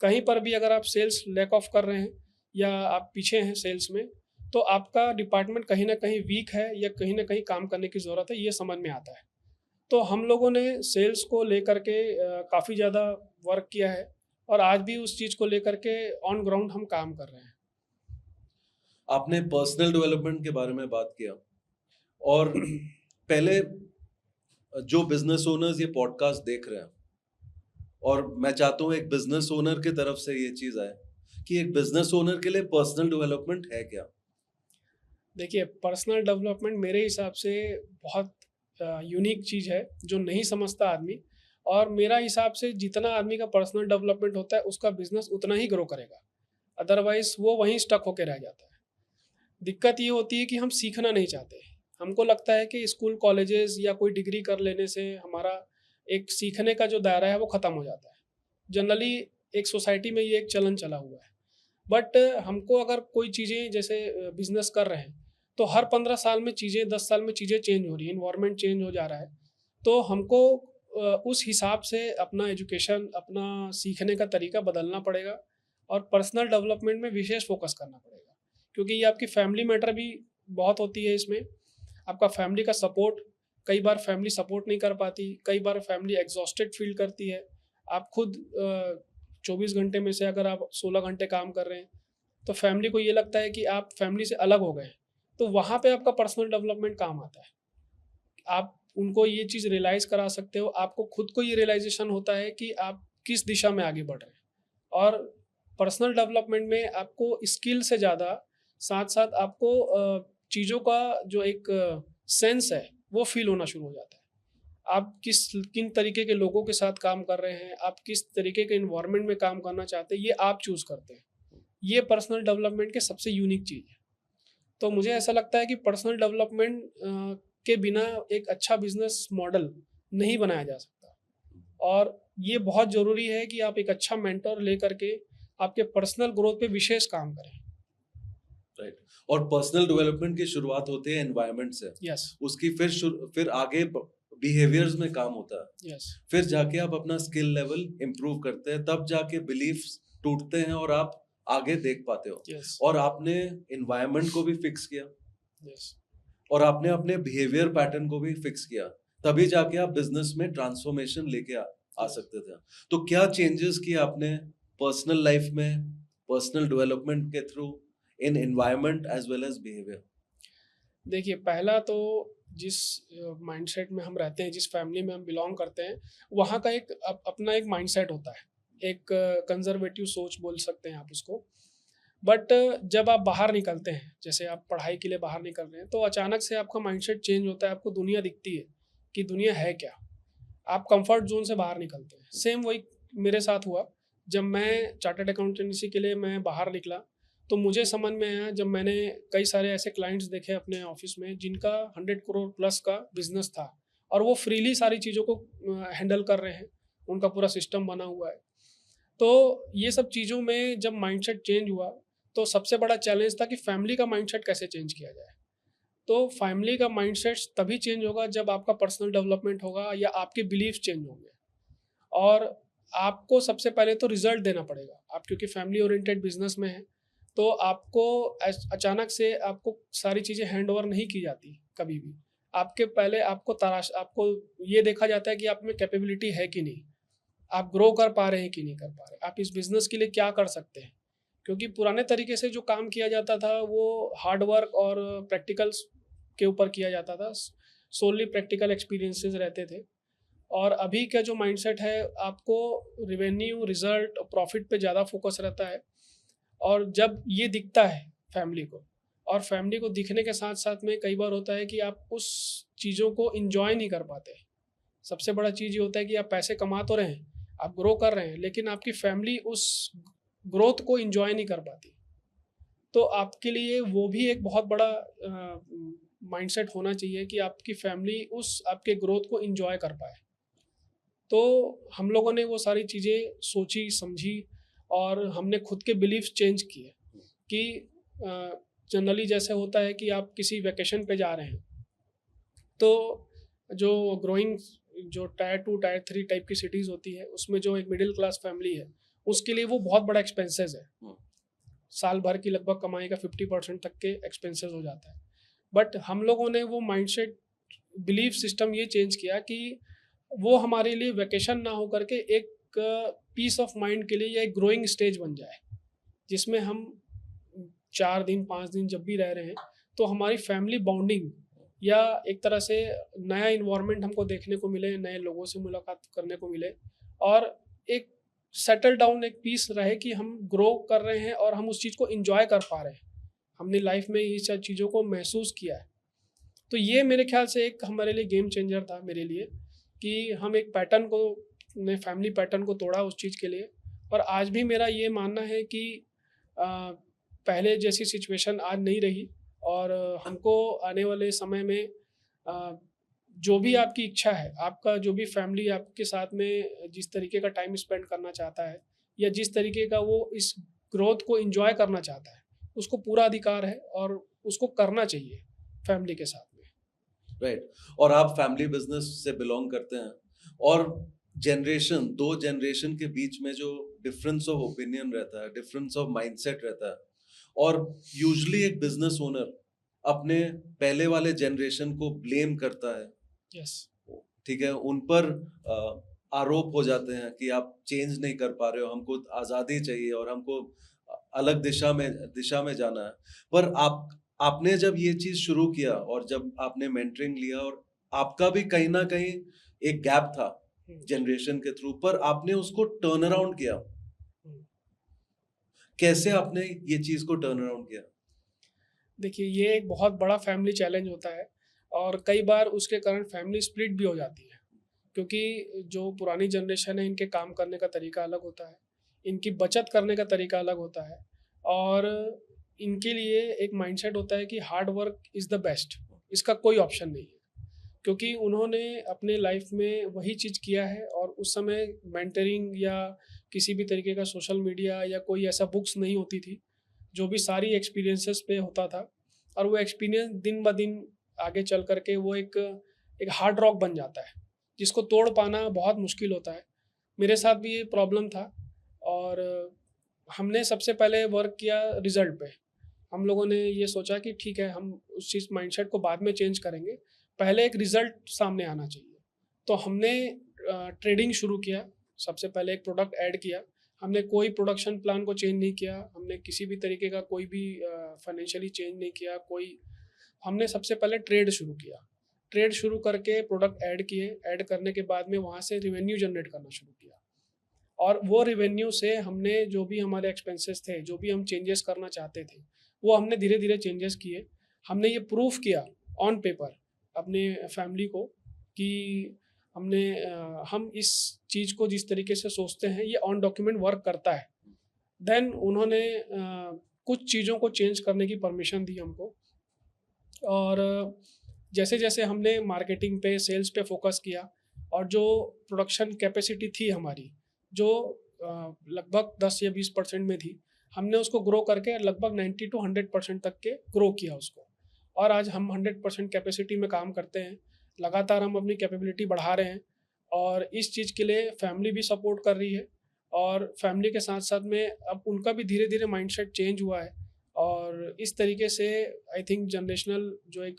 कहीं पर भी अगर आप सेल्स लैक ऑफ कर रहे हैं या आप पीछे हैं सेल्स में, तो आपका डिपार्टमेंट कहीं ना कहीं वीक है या कहीं ना कहीं काम करने की ज़रूरत है, ये समझ में आता है। तो हम लोगों ने सेल्स को लेकर के काफ़ी ज़्यादा वर्क किया है, और आज भी उस चीज़ को लेकर के ऑन ग्राउंड हम काम कर रहे हैं। आपने पर्सनल डेवलपमेंट के बारे में बात किया, और पहले जो बिजनेस ओनर्स ये पॉडकास्ट देख रहे हैं, और मैं चाहता हूँ एक बिजनेस ओनर की तरफ से ये चीज आए कि एक बिजनेस ओनर के लिए पर्सनल डेवलपमेंट है क्या? देखिए, पर्सनल डेवलपमेंट मेरे हिसाब से बहुत यूनिक चीज़ है जो नहीं समझता आदमी। और मेरा हिसाब से जितना आदमी का पर्सनल डेवलपमेंट होता है, उसका बिजनेस उतना ही ग्रो करेगा। अदरवाइज वो वहीं स्टक होकर रह जाता है। दिक्कत ये होती है कि हम सीखना नहीं चाहते। हमको लगता है कि स्कूल कॉलेजेस या कोई डिग्री कर लेने से हमारा एक सीखने का जो दायरा है वो ख़त्म हो जाता है। जनरली एक सोसाइटी में ये एक चलन चला हुआ है। बट हमको अगर कोई चीज़ें जैसे बिजनेस कर रहे हैं, तो हर 15 साल में चीज़ें, 10 साल में चीज़ें चेंज हो रही हैं, इन्वायरमेंट चेंज हो जा रहा है। तो हमको उस हिसाब से अपना एजुकेशन, अपना सीखने का तरीका बदलना पड़ेगा, और पर्सनल डेवलपमेंट में विशेष फोकस करना पड़ेगा। क्योंकि ये आपकी फैमिली मैटर भी बहुत होती है इसमें। आपका फैमिली का सपोर्ट, कई बार फैमिली सपोर्ट नहीं कर पाती, कई बार फैमिली एग्जॉस्टेड फील करती है। आप खुद 24 घंटे में से अगर आप 16 घंटे काम कर रहे हैं, तो फैमिली को ये लगता है कि आप फैमिली से अलग हो गए हैं। तो वहाँ पे आपका पर्सनल डेवलपमेंट काम आता है। आप उनको ये चीज़ रियलाइज़ करा सकते हो, आपको खुद को ये रियलाइजेशन होता है कि आप किस दिशा में आगे बढ़ रहे हैं। और पर्सनल डेवलपमेंट में आपको स्किल से ज़्यादा साथ-साथ आपको चीज़ों का जो एक सेंस है, वो फ़ील होना शुरू हो जाता है। आप किन तरीके के लोगों के साथ काम कर रहे हैं, आप किस तरीके के एनवायरनमेंट में काम करना चाहते हैं, ये आप चूज़ करते हैं। ये पर्सनल डेवलपमेंट के सबसे यूनिक चीज़ है। तो मुझे ऐसा लगता है कि पर्सनल डेवलपमेंट के बिना एक अच्छा बिजनेस मॉडल नहीं बनाया जा सकता। और ये बहुत ज़रूरी है कि आप एक अच्छा मेंटर लेकर के आपके पर्सनल ग्रोथ पे विशेष काम करें। राइट। और पर्सनल डेवलपमेंट की शुरुआत होती है एनवायरनमेंट से। यस। उसकी फिर आगे बिहेवियर्स में काम होता है। यस। फिर जाके आप अपना स्किल लेवल इम्प्रूव करते हैं, तब जाके बिलीफ्स टूटते हैं और आप आगे देख पाते हो। यस। और आपने एनवायरनमेंट को भी फिक्स किया, यस। और आपने अपने बिहेवियर पैटर्न को भी फिक्स किया, तभी जाके आप बिजनेस में ट्रांसफॉर्मेशन लेके आ सकते थे। तो क्या चेंजेस किए आपने पर्सनल लाइफ में, पर्सनल डेवलपमेंट के through, in environment as well as behaviour? देखिए, पहला तो जिस माइंडसेट में हम रहते हैं, जिस फैमिली में हम बिलोंग करते हैं, वहाँ का एक अपना एक माइंडसेट होता है। एक कंजर्वेटिव सोच बोल सकते हैं आप उसको। बट जब आप बाहर निकलते हैं, जैसे आप पढ़ाई के लिए बाहर निकल रहे हैं, तो अचानक से आपका माइंडसेट चेंज होता है। आपको दुनिया दिखती है कि दुनिया है क्या। आप कंफर्ट जोन से बाहर निकलते हैं। सेम वही मेरे साथ हुआ। जब मैं चार्टर्ड अकाउंटेंसी के लिए मैं बाहर निकला, तो मुझे समझ में आया, जब मैंने कई सारे ऐसे क्लाइंट्स देखे अपने ऑफिस में जिनका 100 करोड़ प्लस का बिजनेस था, और वो फ्रीली सारी चीज़ों को हैंडल कर रहे हैं, उनका पूरा सिस्टम बना हुआ है। तो ये सब चीज़ों में जब माइंडसेट चेंज हुआ, तो सबसे बड़ा चैलेंज था कि फैमिली का माइंडसेट कैसे चेंज किया जाए। तो फैमिली का माइंडसेट तभी चेंज होगा जब आपका पर्सनल डेवलपमेंट होगा या आपके बिलीफ चेंज होंगे। और आपको सबसे पहले तो रिजल्ट देना पड़ेगा। आप क्योंकि फैमिली ओरिएंटेड बिजनेस में हैं, तो आपको अचानक से आपको सारी चीज़ें हैंड ओवर नहीं की जाती कभी भी। आपके पहले आपको ये देखा जाता है कि आप में कैपेबिलिटी है कि नहीं। आप ग्रो कर पा रहे हैं कि नहीं कर पा रहे, आप इस बिजनेस के लिए क्या कर सकते हैं। क्योंकि पुराने तरीके से जो काम किया जाता था वो हार्ड वर्क और प्रैक्टिकल्स के ऊपर किया जाता था, सोनली प्रैक्टिकल एक्सपीरियंसेस रहते थे। और अभी का जो माइंडसेट है, आपको रिवेन्यू, रिजल्ट, प्रॉफिट पे ज़्यादा फोकस रहता है। और जब ये दिखता है फैमिली को, और फैमिली को दिखने के साथ साथ में कई बार होता है कि आप उस चीज़ों को इंजॉय नहीं कर पाते। सबसे बड़ा चीज़ ये होता है कि आप पैसे कमा तो रहे हैं, आप ग्रो कर रहे हैं, लेकिन आपकी फैमिली उस ग्रोथ को इंजॉय नहीं कर पाती। तो आपके लिए वो भी एक बहुत बड़ा माइंडसेट होना चाहिए कि आपकी फैमिली उस आपके ग्रोथ को इंजॉय कर पाए। तो हम लोगों ने वो सारी चीज़ें सोची समझी, और हमने खुद के बिलीफ्स चेंज किए कि जनरली जैसे होता है कि आप किसी वेकेशन पे जा रहे हैं, तो जो ग्रोइंग, जो टायर 2 टायर 3 टाइप की सिटीज़ होती है, उसमें जो एक मिडिल क्लास फैमिली है, उसके लिए वो बहुत बड़ा एक्सपेंसेस है। साल भर की लगभग कमाई का 50% तक के एक्सपेंसेस हो जाता है। बट हम लोगों ने वो माइंडसेट, बिलीफ सिस्टम ये चेंज किया कि वो हमारे लिए वेकेशन ना हो करके एक पीस ऑफ माइंड के लिए या एक ग्रोइंग स्टेज बन जाए, जिसमें हम 4 दिन 5 दिन जब भी रह रहे हैं, तो हमारी फैमिली बॉन्डिंग या एक तरह से नया इन्वायरमेंट हमको देखने को मिले, नए लोगों से मुलाकात करने को मिले, और एक सेटल डाउन, एक पीस रहे कि हम ग्रो कर रहे हैं और हम उस चीज़ को इंजॉय कर पा रहे हैं। हमने लाइफ में ये सब चीज़ों को महसूस किया है। तो ये मेरे ख्याल से एक हमारे लिए गेम चेंजर था मेरे लिए, कि हम एक पैटर्न को, ने फैमिली पैटर्न को तोड़ा उस चीज़ के लिए। और आज भी मेरा ये मानना है कि पहले जैसी सिचुएशन आज नहीं रही, और हमको आने वाले समय में जो भी आपकी इच्छा है, आपका जो भी फैमिली आपके साथ में जिस तरीके का टाइम स्पेंड करना चाहता है, या जिस तरीके का वो इस ग्रोथ को एंजॉय करना चाहता है, उसको पूरा अधिकार है और उसको करना चाहिए फैमिली के साथ में। राइट। और आप फैमिली बिजनेस से बिलोंग करते हैं, और दो जनरेशन के बीच में जो डिफरेंस ऑफ ओपिनियन रहता है, डिफरेंस ऑफ माइंडसेट रहता है, और यूजुअली एक बिजनेस ओनर अपने पहले वाले जनरेशन को ब्लेम करता है। यस। ठीक है, उन पर आरोप हो जाते हैं कि आप चेंज नहीं कर पा रहे हो, हमको आज़ादी चाहिए और हमको अलग दिशा में जाना है। पर आपने जब ये चीज शुरू किया, और जब आपने मेंटरिंग लिया, और आपका भी कहीं ना कहीं एक गैप था जनरेशन के थ्रू, पर आपने उसको टर्न अराउंड किया। कैसे आपने ये चीज को टर्न अराउंड किया? देखिए, ये एक बहुत बड़ा फैमिली चैलेंज होता है, और कई बार उसके कारण फैमिली स्प्लिट भी हो जाती है। क्योंकि जो पुरानी जनरेशन है, इनके काम करने का तरीका अलग होता है, इनकी बचत करने का तरीका अलग होता है, और इनके लिए एक माइंडसेट होता है कि hard work is the best, इसका कोई ऑप्शन नहीं है। क्योंकि उन्होंने अपने लाइफ में वही चीज़ किया है, और उस समय मेंटरिंग या किसी भी तरीके का सोशल मीडिया या कोई ऐसा बुक्स नहीं होती थी, जो भी सारी एक्सपीरियंसेस पे होता था। और वो एक्सपीरियंस दिन ब दिन आगे चल करके वो एक हार्ड रॉक बन जाता है, जिसको तोड़ पाना बहुत मुश्किल होता है। मेरे साथ भी ये प्रॉब्लम था, और हमने सबसे पहले वर्क किया रिजल्ट पे। हम लोगों ने ये सोचा कि ठीक है, हम उस चीज़ माइंडसेट को बाद में चेंज करेंगे, पहले एक रिजल्ट सामने आना चाहिए। तो हमने ट्रेडिंग शुरू किया। सबसे पहले एक प्रोडक्ट ऐड किया। हमने कोई प्रोडक्शन प्लान को चेंज नहीं किया, हमने किसी भी तरीके का कोई भी फाइनेंशियली चेंज नहीं किया। हमने सबसे पहले ट्रेड शुरू किया। ट्रेड शुरू करके प्रोडक्ट ऐड किए, ऐड करने के बाद में वहाँ से रिवेन्यू जनरेट करना शुरू किया, और वो रिवेन्यू से हमने जो भी हमारे एक्सपेंसेस थे, जो भी हम चेंजेस करना चाहते थे, वो हमने धीरे धीरे चेंजेस किए। हमने ये प्रूफ किया ऑन पेपर अपने फैमिली को कि हम इस चीज़ को जिस तरीके से सोचते हैं, ये ऑन डॉक्यूमेंट वर्क करता है। देन उन्होंने कुछ चीज़ों को चेंज करने की परमिशन दी हमको, और जैसे जैसे हमने मार्केटिंग पे, सेल्स पे फोकस किया, और जो प्रोडक्शन कैपेसिटी थी हमारी, जो लगभग 10 या 20% में थी, हमने उसको ग्रो करके लगभग 90 to 100% तक के ग्रो किया उसको। और आज हम 100% कैपेसिटी में काम करते हैं। लगातार हम अपनी कैपेबिलिटी बढ़ा रहे हैं, और इस चीज़ के लिए फैमिली भी सपोर्ट कर रही है, और फैमिली के साथ साथ में अब उनका भी धीरे धीरे माइंडसेट चेंज हुआ है। और इस तरीके से आई थिंक जनरेशनल जो एक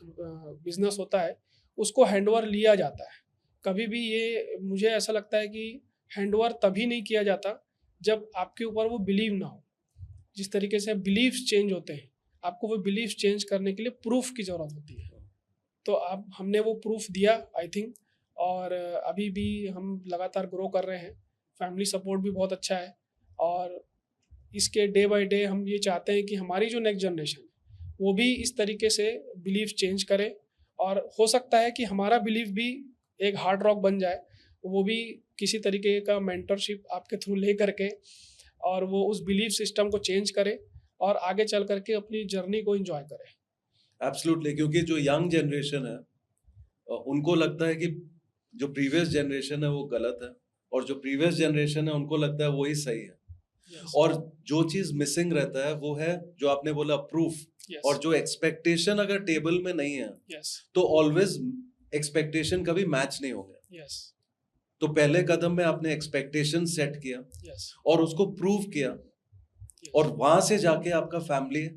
बिजनेस होता है, उसको हैंडओवर लिया जाता है। कभी भी ये मुझे ऐसा लगता है कि हैंडओवर तभी नहीं किया जाता जब आपके ऊपर वो बिलीव ना हो। जिस तरीके से बिलीव्स चेंज होते हैं, आपको वो बिलीव्स चेंज करने के लिए प्रूफ की ज़रूरत होती है। तो अब हमने वो प्रूफ दिया आई थिंक, और अभी भी हम लगातार ग्रो कर रहे हैं। फैमिली सपोर्ट भी बहुत अच्छा है, और इसके डे बाय डे हम ये चाहते हैं कि हमारी जो नेक्स्ट जनरेशन है वो भी इस तरीके से बिलीव चेंज करे, और हो सकता है कि हमारा बिलीव भी एक हार्ड रॉक बन जाए, वो भी किसी तरीके का मेंटरशिप आपके थ्रू ले करके, और वो उस बिलीव सिस्टम को चेंज करे और आगे चल करके अपनी जर्नी को एंजॉय करे। एब्सोल्युटली, क्योंकि जो यंग जनरेशन है उनको लगता है कि जो प्रीवियस जनरेशन है वो गलत है, और जो प्रीवियस जनरेशन है उनको लगता है वही सही है। Yes. और जो चीज मिसिंग रहता है वो है जो आपने बोला प्रूफ। Yes. और जो एक्सपेक्टेशन अगर टेबल में नहीं है Yes. तो ऑलवेज एक्सपेक्टेशन कभी मैच नहीं होंगे। Yes. तो पहले कदम में आपने एक्सपेक्टेशन सेट किया Yes. और उसको प्रूव किया, Yes. और वहां से जाके आपका फैमिली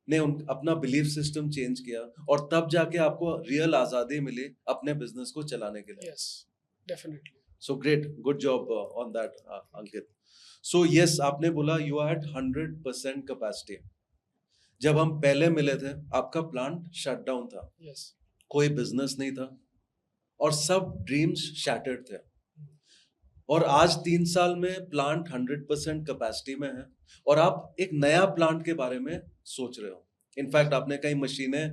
ने अपना बिलीफ सिस्टम चेंज किया, और तब जाके आपको रियल आजादी मिली अपने बिजनेस को चलाने के लिए। Yes. Definitely. So great, good job on that Ankit. So yes, आपने बोला यू आर एट 100% कैपेसिटी। जब हम पहले मिले थे आपका प्लांट शट डाउन था, Yes. कोई बिजनेस नहीं था, और सब ड्रीम्स शैटर्ड थे। और आज 3 साल में प्लांट 100% कैपेसिटी में है, और आप एक नया प्लांट के बारे में सोच रहे हो। इनफैक्ट आपने कई मशीनें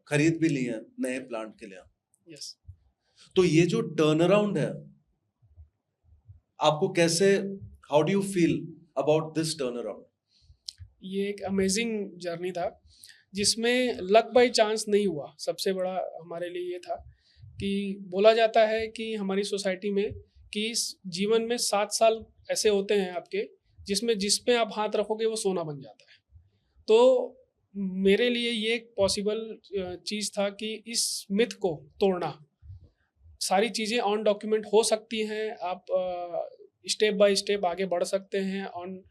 खरीद भी ली हैं नए प्लांट के लिए। Yes. तो ये जो टर्न अराउंड है, आपको कैसे, how do you feel about this turn around? ये एक अमेजिंग जर्नी था जिसमें लक बाय चांस नहीं हुआ। सबसे बड़ा हमारे लिए ये था कि बोला जाता है कि हमारी सोसाइटी में कि इस जीवन में 7 साल ऐसे होते हैं आपके जिसमें जिस पे आप हाथ रखोगे वो सोना बन जाता है। तो मेरे लिए ये एक पॉसिबल चीज़ था कि इस मिथ को तोड़ना। सारी चीज़ें ऑन डॉक्यूमेंट हो सकती हैं, आप स्टेप बाय स्टेप आगे बढ़ सकते हैं। ऑन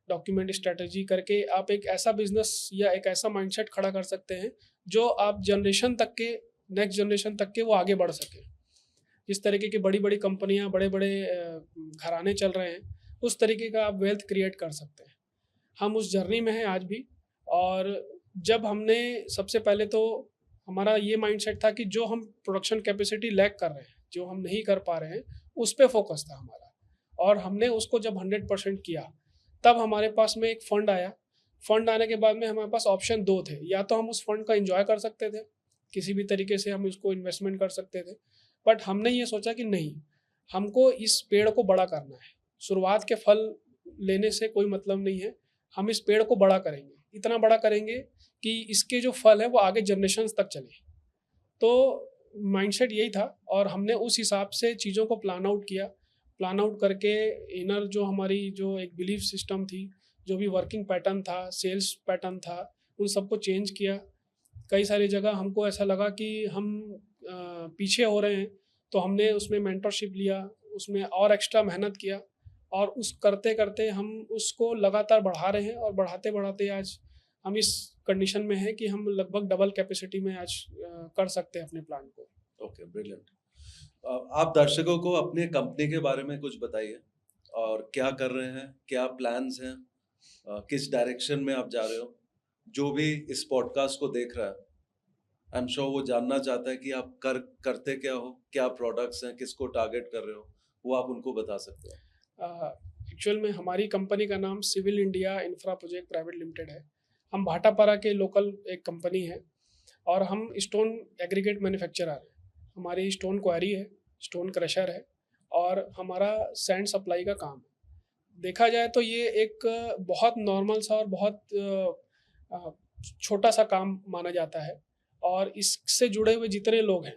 डॉक्यूमेंट स्ट्रेटजी करके आप एक ऐसा बिजनेस या एक ऐसा माइंडसेट खड़ा कर सकते हैं जो आप जनरेशन तक के, नेक्स्ट जनरेशन तक के वो आगे बढ़ सके। जिस तरीके की बड़ी बड़ी कंपनियां, बड़े बड़े घराने चल रहे हैं, उस तरीके का आप वेल्थ क्रिएट कर सकते हैं। हम उस जर्नी में हैं आज भी। और जब हमने सबसे पहले तो हमारा ये माइंडसेट था कि जो हम प्रोडक्शन कैपेसिटी लैक कर रहे हैं, जो हम नहीं कर पा रहे हैं, उस पर फोकस था हमारा। और हमने उसको जब 100% किया, तब हमारे पास में एक फंड आया। फंड आने के बाद में हमारे पास ऑप्शन 2 थे। या तो हम उस फंड का एंजॉय कर सकते थे, किसी भी तरीके से हम उसको इन्वेस्टमेंट कर सकते थे, बट हमने ये सोचा कि नहीं, हमको इस पेड़ को बड़ा करना है। शुरुआत के फल लेने से कोई मतलब नहीं है, हम इस पेड़ को बड़ा करेंगे, इतना बड़ा करेंगे कि इसके जो फल है वो आगे जनरेशन्स तक चले। तो माइंडसेट यही था, और हमने उस हिसाब से चीज़ों को प्लान आउट किया। प्लान आउट करके इनर जो हमारी जो एक बिलीफ सिस्टम थी, जो भी वर्किंग पैटर्न था, सेल्स पैटर्न था, उन सबको चेंज किया। कई सारी जगह हमको ऐसा लगा कि हम पीछे हो रहे हैं, तो हमने उसमें मेंटरशिप लिया, उसमें और एक्स्ट्रा मेहनत किया, और उस करते करते हम उसको लगातार बढ़ा रहे हैं। और बढ़ाते बढ़ाते आज हम इस कंडीशन में है कि हम लगभग डबल कैपेसिटी में आज कर सकते हैं अपने प्लांट को। Okay, brilliant. आप दर्शकों को अपने कंपनी के बारे में कुछ बताइए, और क्या कर रहे हैं, क्या प्लान्स हैं, किस डायरेक्शन में आप जा रहे हो। जो भी इस पॉडकास्ट को देख रहा है, आई एम श्योर वो जानना चाहता है कि आप करते क्या हो, क्या प्रोडक्ट्स हैं, किसको टारगेट कर रहे हो, वो आप उनको बता सकते हो। एक्चुअल में हमारी कंपनी का नाम civil India infra project private limited है। हम भाटापारा के लोकल एक कंपनी है, और हम स्टोन एग्रीगेट मैन्युफैक्चरर हैं। हमारी स्टोन क्वारी है, स्टोन क्रशर है, और हमारा सैंड सप्लाई का काम है। देखा जाए तो ये एक बहुत नॉर्मल सा और बहुत छोटा सा काम माना जाता है, और इससे जुड़े हुए जितने लोग हैं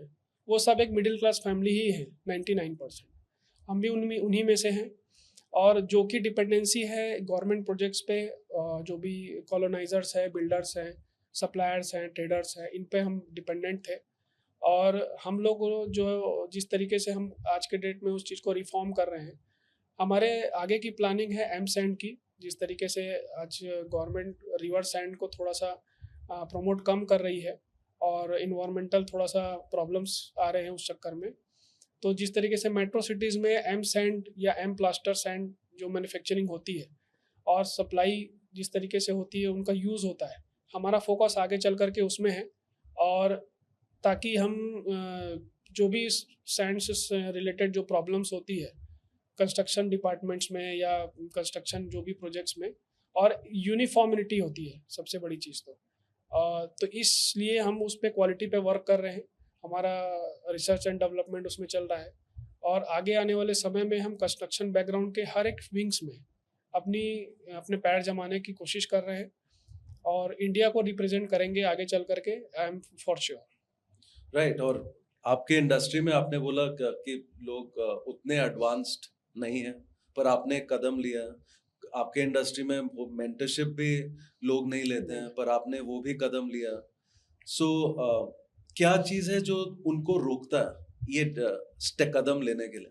वो सब एक मिडिल क्लास फैमिली ही है 99%। हम भी उन्हीं में से हैं, और जो कि डिपेंडेंसी है गवर्नमेंट प्रोजेक्ट्स पे, जो भी कॉलोनाइजर्स हैं, बिल्डर्स हैं, सप्लायर्स हैं, ट्रेडर्स हैं, इन पे हम डिपेंडेंट थे। और हम लोग जो जिस तरीके से हम आज के डेट में उस चीज़ को रिफॉर्म कर रहे हैं, हमारे आगे की प्लानिंग है एम सैंड की। जिस तरीके से आज गवर्नमेंट रिवर सैंड को थोड़ा सा प्रमोट कम कर रही है, और इन्वायरमेंटल थोड़ा सा प्रॉब्लम्स आ रहे हैं उस चक्कर में, तो जिस तरीके से मेट्रो सिटीज़ में एम सैंड या एम प्लास्टर सैंड जो मैन्युफैक्चरिंग होती है और सप्लाई जिस तरीके से होती है उनका यूज़ होता है, हमारा फोकस आगे चल कर के उसमें है। और ताकि हम जो भी सैंड से रिलेटेड जो प्रॉब्लम्स होती है कंस्ट्रक्शन डिपार्टमेंट्स में या कंस्ट्रक्शन जो भी प्रोजेक्ट्स में, और यूनिफॉर्मिटी होती है सबसे बड़ी चीज़ तो इसलिए हम उस पर क्वालिटी पे वर्क कर रहे हैं। हमारा रिसर्च एंड डेवलपमेंट उसमें चल रहा है और आगे आने वाले समय में हम कंस्ट्रक्शन बैकग्राउंड के हर एक विंग्स में अपने पैर जमाने की कोशिश कर रहे हैं और इंडिया को रिप्रेजेंट करेंगे आगे चल करके, I am for sure. Right. और आपके इंडस्ट्री में आपने बोला कि लोग उतने एडवांस्ड नहीं है, पर आपने एक कदम लिया है। आपके इंडस्ट्री में वो मेंटरशिप भी लोग नहीं लेते हैं, पर आपने वो भी कदम लिया। सो क्या चीज़ है जो उनको रोकता है ये कदम लेने के लिए?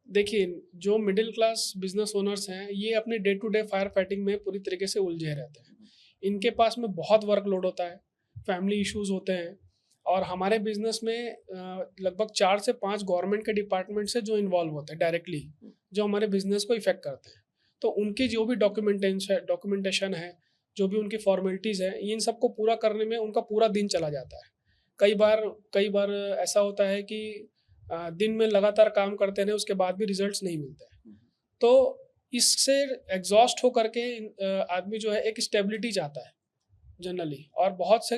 देखिए, जो मिडिल क्लास बिजनेस ओनर्स हैं ये अपने day to day fire fighting में पूरी तरीके से उलझे रहते हैं। इनके पास में बहुत वर्कलोड होता है, फैमिली इश्यूज होते हैं और हमारे बिजनेस में लगभग 4 से 5 गवर्नमेंट के डिपार्टमेंट से जो इन्वॉल्व होते हैं डायरेक्टली, जो हमारे बिजनेस को इफेक्ट करते हैं। तो उनकी जो भी डॉक्यूमेंटेशन है, जो भी उनकी फॉर्मेलिटीज़ है, इन सबको पूरा करने में उनका पूरा दिन चला जाता है। कई बार ऐसा होता है कि दिन में लगातार काम करते रहे उसके बाद भी रिजल्ट्स नहीं मिलते हैं। तो इससे एग्जॉस्ट हो करके आदमी जो है एक स्टेबिलिटी चाहता है जनरली, और बहुत से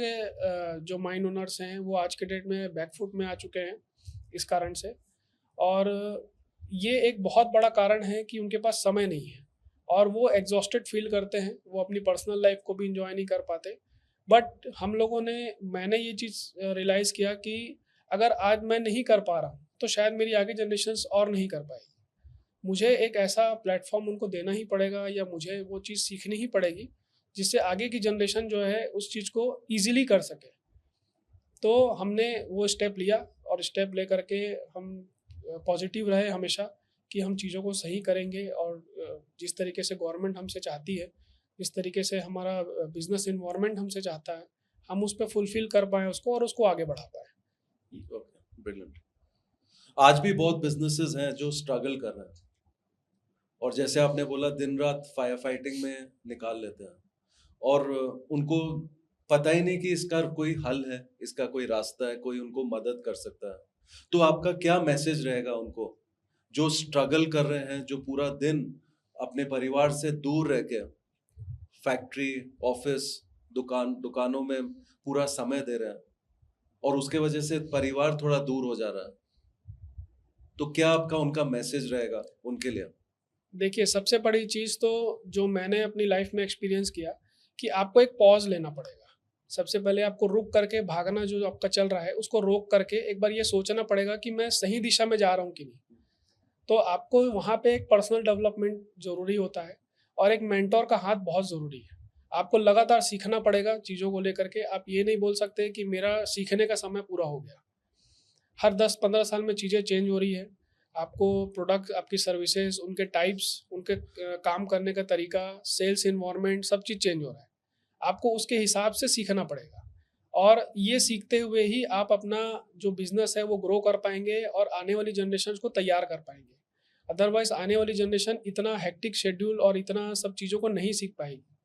जो माइन ओनर्स हैं वो आज के डेट में बैकफुट में आ चुके हैं इस कारण से। और ये एक बहुत बड़ा कारण है कि उनके पास समय नहीं है और वो एग्जॉस्टेड फील करते हैं, वो अपनी पर्सनल लाइफ को भी इंजॉय नहीं कर पाते। बट मैंने ये चीज़ रियलाइज़ किया कि अगर आज मैं नहीं कर पा रहा हूँ तो शायद मेरी आगे जनरेशन्स और नहीं कर पाएगी। मुझे एक ऐसा प्लेटफॉर्म उनको देना ही पड़ेगा या मुझे वो चीज़ सीखनी ही पड़ेगी जिससे आगे की जनरेशन जो है उस चीज़ को ईजिली कर सके। तो हमने वो स्टेप लिया और स्टेप ले करके हम पॉजिटिव रहे हमेशा कि हम चीज़ों को सही करेंगे और जिस तरीके से गवर्नमेंट हमसे चाहती है, जिस तरीके से हमारा बिजनेस इन्वायरमेंट हमसे चाहता है, हम उस पर फुलफिल कर पाएँ उसको और उसको आगे बढ़ा पाएँ। Okay, brilliant. आज भी बहुत बिजनेसेस हैं जो स्ट्रगल कर रहे हैं और जैसे आपने बोला दिन रात फायर फाइटिंग में निकाल लेते हैं और उनको पता ही नहीं कि इसका कोई हल है, इसका कोई रास्ता है, कोई उनको मदद कर सकता है। तो आपका क्या मैसेज रहेगा उनको जो स्ट्रगल कर रहे हैं, जो पूरा दिन अपने परिवार से दूर रह के फैक्ट्री, ऑफिस, दुकानों में पूरा समय दे रहे हैं और उसके वजह से परिवार थोड़ा दूर हो जा रहा है, तो क्या आपका उनका मैसेज रहेगा उनके लिए? देखिए, सबसे बड़ी चीज़ तो जो मैंने अपनी लाइफ में एक्सपीरियंस किया कि आपको एक पॉज लेना पड़ेगा। सबसे पहले आपको रुक करके भागना जो आपका चल रहा है उसको रोक करके एक बार ये सोचना पड़ेगा कि मैं सही दिशा में जा रहा हूँ कि नहीं। तो आपको वहाँ पे एक पर्सनल डेवलपमेंट ज़रूरी होता है और एक मेंटोर का हाथ बहुत ज़रूरी है। आपको लगातार सीखना पड़ेगा चीज़ों को लेकर के। आप ये नहीं बोल सकते कि मेरा सीखने का समय पूरा हो गया। हर 10-15 साल में चीज़ें चेंज हो रही है। आपको प्रोडक्ट, आपकी सर्विसेज, उनके टाइप्स, उनके काम करने का तरीका, सेल्स इन्वायरमेंट, सब चीज़ चेंज हो रहा है। आपको उसके हिसाब से सीखना पड़ेगा और ये सीखते हुए ही आप अपना जो बिजनेस है वो ग्रो कर पाएंगे और आने वाली जनरेशन को तैयार कर पाएंगे। अदरवाइज आने वाली जनरेशन इतना हेक्टिक शेड्यूल और इतना सब चीज़ों को नहीं सीख पाएगी।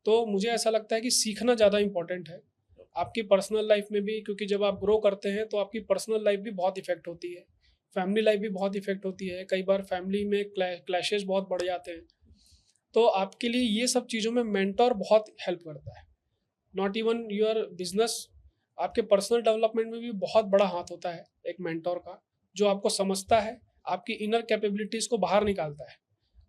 तो मुझे ऐसा लगता है कि सीखना ज़्यादा इंपॉर्टेंट है आपकी पर्सनल लाइफ में भी, क्योंकि जब आप ग्रो करते हैं तो आपकी पर्सनल लाइफ भी बहुत इफेक्ट होती है, फैमिली लाइफ भी बहुत इफेक्ट होती है। कई बार फैमिली में क्लैशेस बहुत बढ़ जाते हैं। तो आपके लिए ये सब चीज़ों में मेंटोर बहुत हेल्प करता है। नॉट इवन योर बिजनेस, आपके पर्सनल डेवलपमेंट में भी बहुत बड़ा हाथ होता है एक मेंटोर का, जो आपको समझता है, आपकी इनर कैपेबिलिटीज़ को बाहर निकालता है,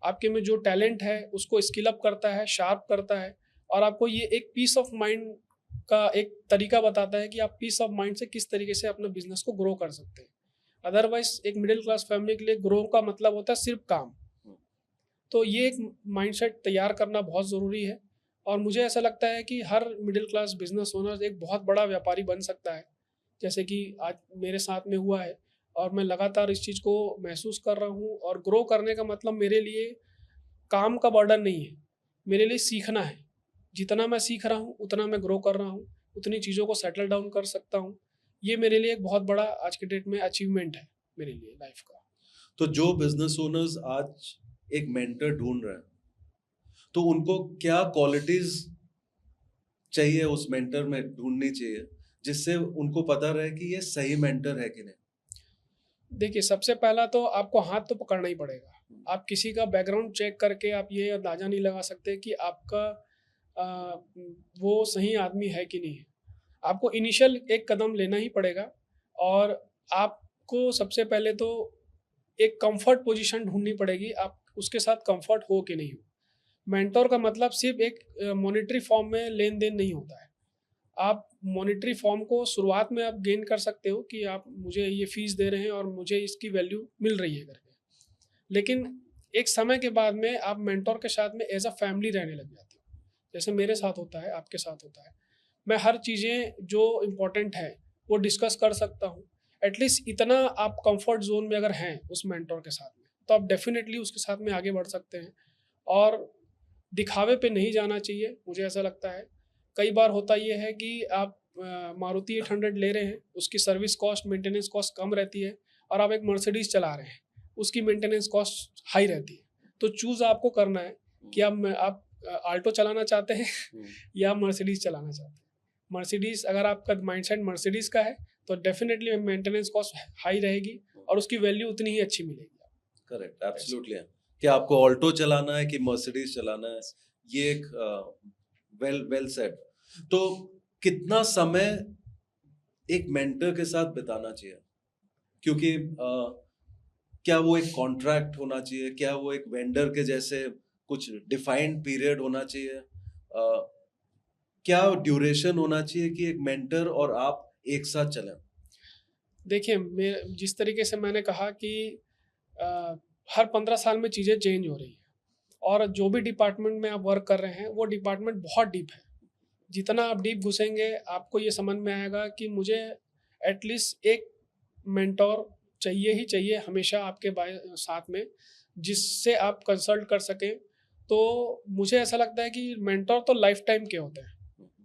आपके में जो टैलेंट है उसको स्किल अप करता है, शार्प करता है और आपको ये एक पीस ऑफ माइंड का एक तरीका बताता है कि आप पीस ऑफ माइंड से किस तरीके से अपने बिजनेस को ग्रो कर सकते हैं। अदरवाइज एक मिडिल क्लास फैमिली के लिए ग्रो का मतलब होता है सिर्फ काम। तो ये एक माइंडसेट तैयार करना बहुत ज़रूरी है और मुझे ऐसा लगता है कि हर मिडिल क्लास बिजनेस ओनर एक बहुत बड़ा व्यापारी बन सकता है, जैसे कि आज मेरे साथ में हुआ है और मैं लगातार इस चीज़ को महसूस कर रहा हूँ। और ग्रो करने का मतलब मेरे लिए काम का बर्डन नहीं है, मेरे लिए सीखना है। जितना मैं सीख रहा हूँ उतना मैं ग्रो कर रहा हूँ, उतनी चीज़ों को सेटल डाउन कर सकता हूँ। ये मेरे लिए एक बहुत बड़ा आज के डेट में अचीवमेंट है। मेरे लिए लाइफ का। तो जो बिजनेस ओनर्स आज एक मेंटर ढूंढ रहे हैं, तो उनको क्या क्वालिटीज चाहिए उस मेंटर में ढूंढनी चाहिए जिससे उनको पता रहे कि ये सही मेंटर है कि नहीं? देखिए, सबसे पहला तो आपको हाथ तो पकड़ना ही पड़ेगा। आप किसी का बैकग्राउंड चेक करके आप ये अंदाज़ा नहीं लगा सकते कि आपका अ, वो सही आदमी है कि नहीं है। आपको इनिशियल एक कदम लेना ही पड़ेगा और आपको सबसे पहले तो एक कंफर्ट पोजीशन ढूँढनी पड़ेगी, आप उसके साथ कंफर्ट हो कि नहीं हो। मेंटर का मतलब सिर्फ़ एक मॉनेटरी फॉर्म में लेन-देन नहीं होता है। आप मॉनेटरी फॉर्म को शुरुआत में आप गेन कर सकते हो कि आप मुझे ये फ़ीस दे रहे हैं और मुझे इसकी वैल्यू मिल रही है करके। लेकिन एक समय के बाद में आप मेंटर के साथ में एज़ अ फैमिली रहने लग जाते हो। जैसे मेरे साथ होता है, आपके साथ होता है। मैं हर चीज़ें जो इम्पोर्टेंट है, वो डिस्कस कर सकता हूँ। एटलीस्ट इतना आप कंफर्ट ज़ोन में अगर हैं उस मेंटर के साथ में, तो आप डेफ़िनेटली उसके साथ में आगे बढ़ सकते हैं और दिखावे पे नहीं जाना चाहिए, मुझे ऐसा लगता है। कई बार होता ये है कि आप मारुति 800 ले रहे हैं, उसकी सर्विस कॉस्ट, मेंटेनेंस कॉस्ट कम रहती है और आप एक मर्सिडीज़ चला रहे हैं, उसकी मेंटेनेंस कॉस्ट हाई रहती है। तो चूज़ आपको करना है कि आप आल्टो चलाना चाहते हैं या मर्सिडीज़ चलाना चाहते हैं। मर्सिडीज़, अगर आपका माइंडसेट मर्सिडीज़ का है, तो डेफ़िनेटली मेंटेनेंस कॉस्ट हाई रहेगी और उसकी वैल्यू उतनी ही अच्छी मिलेगी। Correct, absolutely. कि आपको ऑल्टो चलाना है कि मर्सिडीज चलाना है, ये एक वेल सेड। तो कितना समय एक मेंटर के साथ बिताना चाहिए? क्योंकि क्या वो एक कॉन्ट्रैक्ट होना चाहिए, क्या वो एक वेंडर के जैसे कुछ डिफाइंड पीरियड होना चाहिए, क्या ड्यूरेशन होना चाहिए कि एक मेंटर और आप एक साथ चलें? देखिए, मैं जिस तरीके से मैंने कहा कि हर 15 साल में चीज़ें चेंज हो रही हैं और जो भी डिपार्टमेंट में आप वर्क कर रहे हैं, वो डिपार्टमेंट बहुत डीप है। जितना आप डीप घुसेंगे, आपको ये समझ में आएगा कि मुझे एटलीस्ट एक मेंटर चाहिए ही चाहिए हमेशा आपके साथ में, जिससे आप कंसल्ट कर सकें। तो मुझे ऐसा लगता है कि मेंटर तो लाइफ टाइम के होते हैं।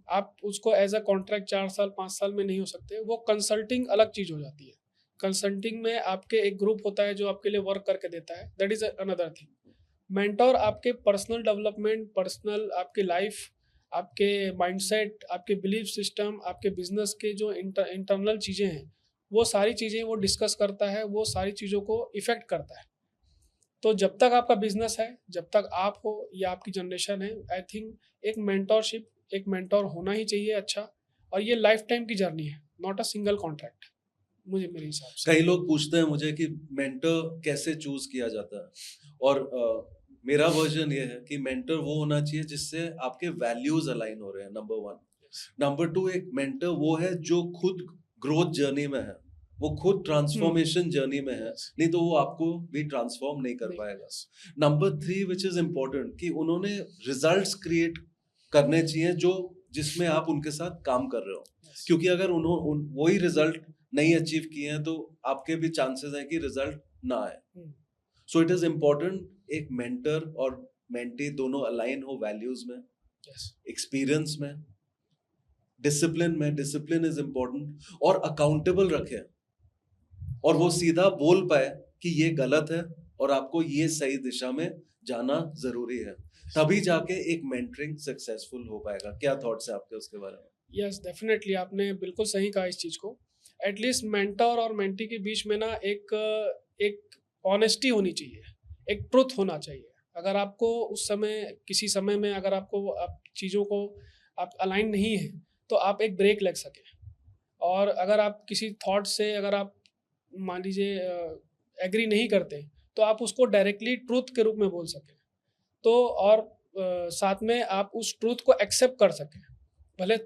आप उसको एज अ कॉन्ट्रैक्ट 4 साल 5 साल में नहीं हो सकते। वो कंसल्टिंग अलग चीज़ हो जाती है। कंसल्टिंग में आपके एक ग्रुप होता है जो आपके लिए वर्क करके देता है, that is another thing. Mentor आपके पर्सनल डेवलपमेंट, पर्सनल आपकी लाइफ, आपके माइंडसेट, आपके बिलीफ सिस्टम, आपके बिजनेस के जो इंटरनल चीज़ें हैं, वो सारी चीज़ें वो डिस्कस करता है, वो सारी चीज़ों को इफ़ेक्ट करता है। तो जब तक आपका बिजनेस है, जब तक आप हो या आपकी जनरेशन है, आई थिंक एक मेंटरशिप, एक मेंटर होना ही चाहिए अच्छा। और ये लाइफ टाइम की जर्नी है, नॉट अ सिंगल कॉन्ट्रैक्ट, मुझे मेरे हिसाब से। कई लोग पूछते हैं मुझे कि मेंटर कैसे चूज किया जाता है, और मेरा वर्जन ये है कि मेंटर वो होना चाहिए जिससे आपके वैल्यूज अलाइन हो रहे हैं, नंबर 1। नंबर 2, एक मेंटर वो है जो खुद ग्रोथ जर्नी में है, वो खुद ट्रांसफॉर्मेशन जर्नी में है, नहीं तो वो आपको भी ट्रांसफॉर्म नहीं कर पाएगा। नंबर 3 विच इज इम्पोर्टेंट, कि उन्होंने रिजल्ट्स क्रिएट करने चाहिए जो जिसमें आप उनके साथ काम कर रहे हो, क्योंकि अगर वही रिजल्ट नहीं अचीव किए हैं तो आपके भी चांसेस हैं कि रिजल्ट ना आए। सो इट इज इम्पोर्टेंट एक मेंटर और मेंटी दोनों अलाइन हो वैल्यूज में, एक्सपीरियंस में, डिसिप्लिन इज इम्पोर्टेंट, और अकाउंटेबल रखे और वो सीधा बोल पाए कि ये गलत है और आपको ये सही दिशा में जाना जरूरी है, तभी जाके एक मेंटरिंग सक्सेसफुल हो पाएगा। क्या थॉट्स है आपके उसके बारे में? यस, डेफिनेटली आपने बिल्कुल सही कहा इस चीज़ को। एटलीस्ट मेंटर और मेंटी के बीच में ना एक ऑनेस्टी होनी चाहिए, एक ट्रुथ होना चाहिए। अगर आपको उस समय किसी समय में अगर आपको आप चीज़ों को आप अलाइन नहीं है, तो आप एक ब्रेक लग सके। और अगर आप किसी थॉट से अगर आप मान लीजिए एग्री नहीं करते, तो आप उसको डायरेक्टली ट्रुथ के रूप में बोल सकें। तो और साथ में आप उस ट्रुथ को एक्सेप्ट कर सकें। भले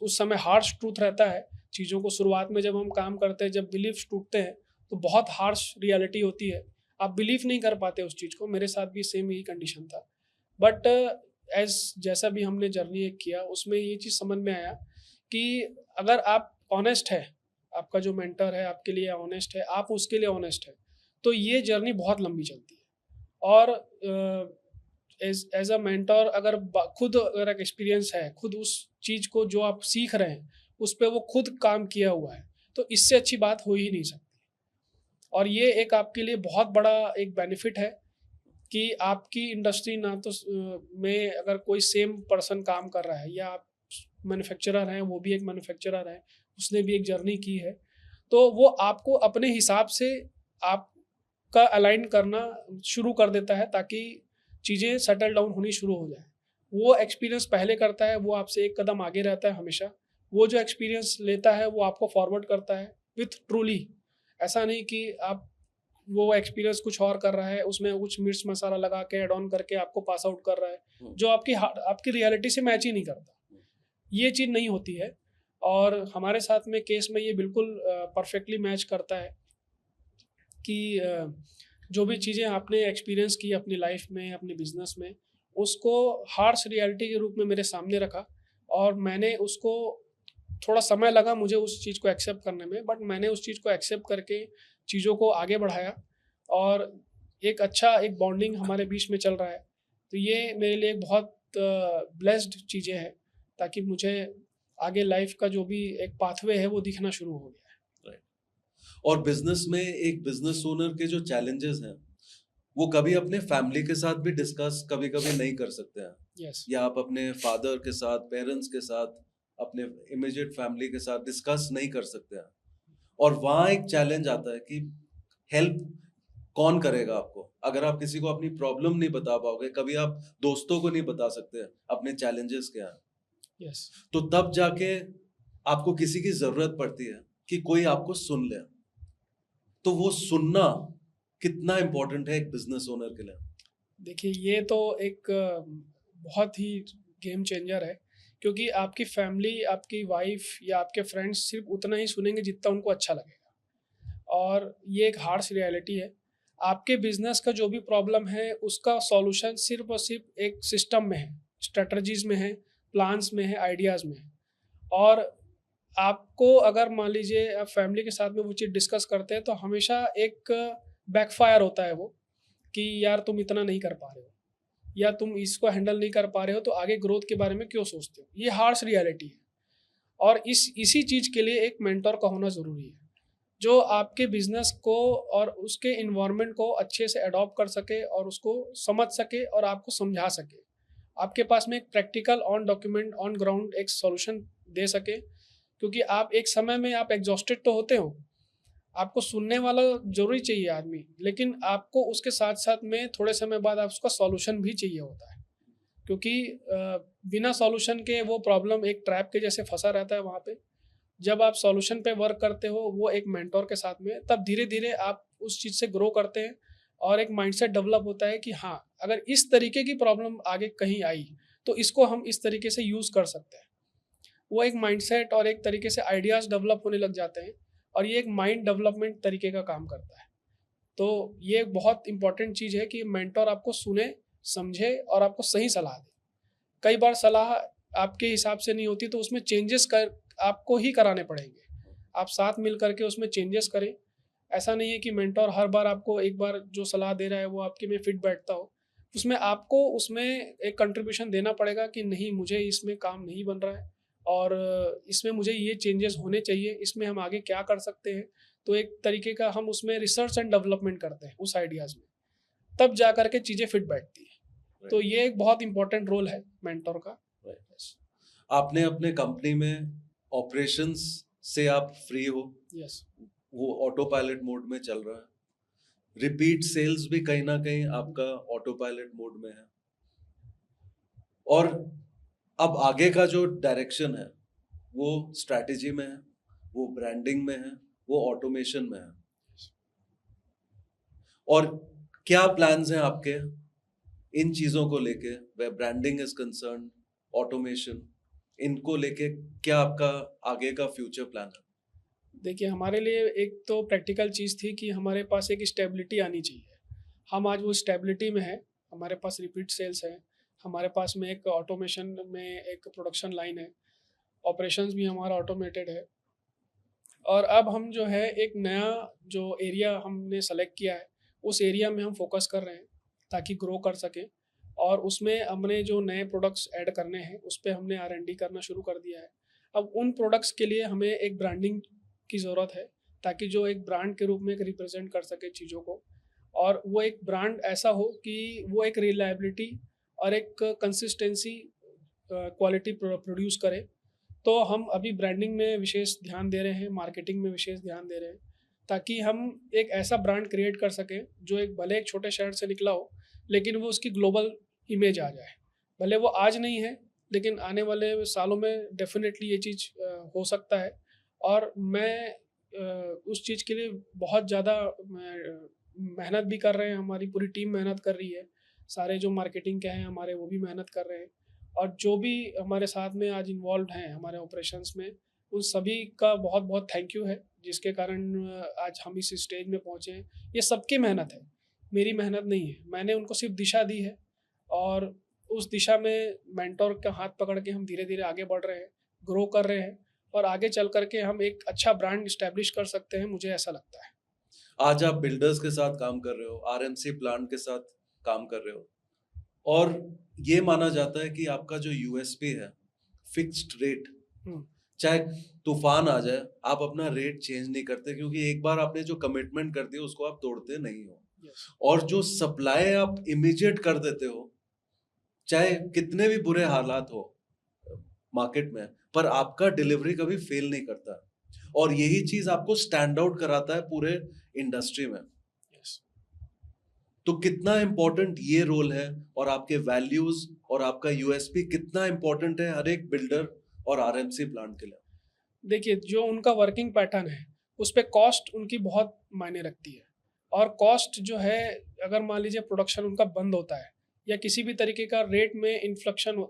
उस समय हार्श ट्रूथ रहता है, चीज़ों को शुरुआत में जब हम काम करते हैं, जब बिलीफ टूटते हैं, तो बहुत हार्श रियलिटी होती है। आप बिलीव नहीं कर पाते उस चीज़ को। मेरे साथ भी सेम यही कंडीशन था। बट जैसा भी हमने जर्नी एक किया, उसमें ये चीज़ समझ में आया कि अगर आप ऑनेस्ट है, आपका जो मेंटर है आपके लिए ऑनेस्ट है, आप उसके लिए ऑनेस्ट है, तो ये जर्नी बहुत लंबी चलती है। और एज अ मेंटर अगर खुद अगर एक एक्सपीरियंस है, खुद उस चीज़ को जो आप सीख रहे हैं, उस पे वो खुद काम किया हुआ है, तो इससे अच्छी बात हो ही नहीं सकती। और ये एक आपके लिए बहुत बड़ा एक बेनिफिट है कि आपकी इंडस्ट्री ना तो में अगर कोई सेम पर्सन काम कर रहा है या आप मैन्युफैक्चरर हैं, वो भी एक मैन्युफैक्चरर है, उसने भी एक जर्नी की है, तो वो आपको अपने हिसाब से आपका अलाइन करना शुरू कर देता है ताकि चीज़ें सेटल डाउन होनी शुरू हो जाए। वो एक्सपीरियंस पहले करता है, वो आपसे एक कदम आगे रहता है हमेशा। वो जो एक्सपीरियंस लेता है वो आपको फॉरवर्ड करता है विथ ट्रूली। ऐसा नहीं कि आप वो एक्सपीरियंस कुछ और कर रहा है, उसमें कुछ मिर्च मसाला लगा के ऐड ऑन करके आपको पास आउट कर रहा है, जो आपकी रियलिटी से मैच ही नहीं करता। ये चीज़ नहीं होती है और हमारे साथ में केस में ये बिल्कुल परफेक्टली मैच करता है कि जो भी चीज़ें आपने एक्सपीरियंस की अपनी लाइफ में, अपने बिजनेस में, उसको हार्श रियलिटी के रूप में मेरे सामने रखा और मैंने उसको थोड़ा समय लगा मुझे उस चीज़ को एक्सेप्ट करने में, बट मैंने उस चीज़ को एक्सेप्ट करके चीज़ों को आगे बढ़ाया और एक अच्छा एक बॉन्डिंग हमारे बीच में चल रहा है। तो ये मेरे लिए एक बहुत ब्लेस्ड चीज़ें हैं ताकि मुझे आगे लाइफ का जो भी एक पाथवे है वो दिखना शुरू हो गया है। और बिजनेस में एक बिजनेस ओनर के जो चैलेंजेस हैं वो कभी अपने फैमिली के साथ भी डिस्कस कभी कभी नहीं कर सकते हैं। यस, या आप अपने फादर के साथ, पेरेंट्स के साथ, अपने इमीडिएट फैमिली के साथ डिस्कस नहीं कर सकते हैं। और वहाँ एक चैलेंज आता है कि हेल्प कौन करेगा आपको। अगर आप किसी को अपनी प्रॉब्लम नहीं बता पाओगे, कभी आप दोस्तों को नहीं बता सकते अपने चैलेंजेस क्या हैं, यस, तो तब जाके आपको किसी की जरूरत पड़ती है कि कोई आपको सुन ले। तो वो सुनना कितना इंपॉर्टेंट है एक बिजनेस ओनर के लिए। देखिए ये तो एक बहुत ही गेम चेंजर है क्योंकि आपकी फैमिली, आपकी वाइफ या आपके फ्रेंड्स सिर्फ उतना ही सुनेंगे जितना उनको अच्छा लगेगा और ये एक हार्श रियलिटी है। आपके बिजनेस का जो भी प्रॉब्लम है उसका सॉल्यूशन सिर्फ और सिर्फ एक सिस्टम में है, स्ट्रेटजीज में है, प्लान्स में है, आइडियाज़ में है। और आपको अगर मान लीजिए आप फैमिली के साथ में वो चीज़ डिस्कस करते हैं तो हमेशा एक बैकफायर होता है वो कि यार तुम इतना नहीं कर पा रहे हो या तुम इसको हैंडल नहीं कर पा रहे हो तो आगे ग्रोथ के बारे में क्यों सोचते हो। ये हार्श रियलिटी है और इसी चीज़ के लिए एक मेंटर का होना ज़रूरी है जो आपके बिजनेस को और उसके इन्वायरमेंट को अच्छे से अडॉप्ट कर सके और उसको समझ सके और आपको समझा सके। आपके पास में एक practical on document on ground एक सॉल्यूशन दे सके क्योंकि आप एक समय में आप एग्जॉस्टेड तो होते हो, आपको सुनने वाला जरूरी चाहिए आदमी, लेकिन आपको उसके साथ साथ में थोड़े समय बाद आप उसका सॉल्यूशन भी चाहिए होता है क्योंकि बिना सॉल्यूशन के वो प्रॉब्लम एक ट्रैप के जैसे फंसा रहता है वहाँ पे। जब आप सॉल्यूशन पे वर्क करते हो वो एक मेंटोर के साथ में, तब धीरे धीरे आप उस चीज़ से ग्रो करते हैं और एक माइंडसेट डेवलप होता है कि हाँ अगर इस तरीके की प्रॉब्लम आगे कहीं आई तो इसको हम इस तरीके से यूज़ कर सकते हैं। वो एक माइंडसेट और एक तरीके से आइडियाज़ डेवलप होने लग जाते हैं और ये एक माइंड डेवलपमेंट तरीके का काम करता है। तो ये एक बहुत इंपॉर्टेंट चीज़ है कि मेंटोर आपको सुने, समझे और आपको सही सलाह दे। कई बार सलाह आपके हिसाब से नहीं होती तो उसमें चेंजेस कर आपको ही कराने पड़ेंगे। आप साथ मिल करके उसमें चेंजेस करें। ऐसा नहीं है कि मेंटोर हर बार आपको एक बार जो सलाह दे रहा है वो आपके में फिट बैठता हो। उसमें आपको उसमें एक कंट्रीब्यूशन देना पड़ेगा कि नहीं मुझे इसमें काम नहीं बन रहा है और इसमें मुझे ये चेंजेस होने चाहिए, इसमें हम आगे क्या कर सकते हैं। तो एक तरीके का हम उसमें रिसर्च एंड डेवलपमेंट करते हैं उस आइडियाज़ में, तब जा कर के चीज़ें फिट बैठती हैं। तो ये एक बहुत इंपॉर्टेंट रोल है मेंटोर का। आपने अपने कंपनी में ऑपरेशंस से आप फ्री हो, यस, वो ऑटो पायलट मोड में चल रहा है। रिपीट सेल्स भी कहीं ना कहीं आपका ऑटो पायलट मोड में है। और अब आगे का जो डायरेक्शन है वो स्ट्रैटेजी में है, वो ब्रांडिंग में है, वो ऑटोमेशन में है। और क्या प्लान्स हैं आपके इन चीजों को लेके, वे ब्रांडिंग इज कंसर्न, ऑटोमेशन, इनको लेके क्या आपका आगे का फ्यूचर प्लान है? देखिए हमारे लिए एक तो प्रैक्टिकल चीज़ थी कि हमारे पास एक स्टेबिलिटी आनी चाहिए। हम आज वो स्टेबिलिटी में है, हमारे पास रिपीट सेल्स है, हमारे पास में एक ऑटोमेशन में एक प्रोडक्शन लाइन है, ऑपरेशंस भी हमारा ऑटोमेटेड है। और अब हम जो है एक नया जो एरिया हमने सेलेक्ट किया है उस एरिया में हम फोकस कर रहे हैं ताकि ग्रो कर सकें और उसमें हमने जो नए प्रोडक्ट्स ऐड करने हैं उस पर हमने R&D करना शुरू कर दिया है। अब उन प्रोडक्ट्स के लिए हमें एक ब्रांडिंग की ज़रूरत है ताकि जो एक ब्रांड के रूप में एक रिप्रेजेंट कर सके चीज़ों को, और वो एक ब्रांड ऐसा हो कि वो एक रिलायबिलिटी और एक कंसिस्टेंसी क्वालिटी प्रोड्यूस करे। तो हम अभी ब्रांडिंग में विशेष ध्यान दे रहे हैं, मार्केटिंग में विशेष ध्यान दे रहे हैं, ताकि हम एक ऐसा ब्रांड क्रिएट कर सकें जो एक भले एक छोटे शहर से निकला हो, लेकिन वो उसकी ग्लोबल इमेज आ जाए। भले वो आज नहीं है, लेकिन आने वाले सालों में डेफिनेटली ये चीज़ हो सकता है। और मैं उस चीज़ के लिए बहुत ज़्यादा मेहनत भी कर रहे हैं, हमारी पूरी टीम मेहनत कर रही है, सारे जो मार्केटिंग के हैं हमारे वो भी मेहनत कर रहे हैं, और जो भी हमारे साथ में आज इन्वॉल्व हैं हमारे ऑपरेशंस में, उन सभी का बहुत बहुत थैंक यू है, जिसके कारण आज हम इस स्टेज में पहुँचे हैं। ये सबकी मेहनत है, मेरी मेहनत नहीं है। मैंने उनको सिर्फ दिशा दी है, और उस दिशा में मेंटोर का हाथ पकड़ के हम धीरे धीरे आगे बढ़ रहे हैं, ग्रो कर रहे हैं, और आगे चल करके हम एक अच्छा ब्रांड इस्टेब्लिश कर सकते हैं, मुझे ऐसा लगता है। आज आप बिल्डर्स के साथ काम कर रहे हो, आरएमसी प्लांट के साथ काम कर रहे हो, और ये माना जाता है कि आपका जो यूएसपी है फिक्स्ड रेट, चाहे तूफान आ जाए आप अपना रेट चेंज नहीं करते, क्योंकि एक बार आपने जो कमिटमेंट कर दी उसको आप तोड़ते नहीं हो। और जो सप्लाई आप इमीडिएट कर देते हो, चाहे कितने भी बुरे हालात हो मार्केट में, पर आपका डिलीवरी कभी फेल नहीं करता, और यही चीज आपको स्टैंड आउट कराता है पूरे इंडस्ट्री में। तो कितना इंपॉर्टेंट ये रोल है, और आपके वैल्यूज और आपका यूएसपी कितना इंपॉर्टेंट है हर एक बिल्डर और आरएमसी प्लांट के लिए? देखिए, जो उनका वर्किंग पैटर्न है उस पे कॉस्ट उनकी बहुत मायने रखती है, और कॉस्ट जो है, अगर मान लीजिए प्रोडक्शन उनका बंद होता है या किसी भी तरीके का रेट में इन्फ्लेक्शन,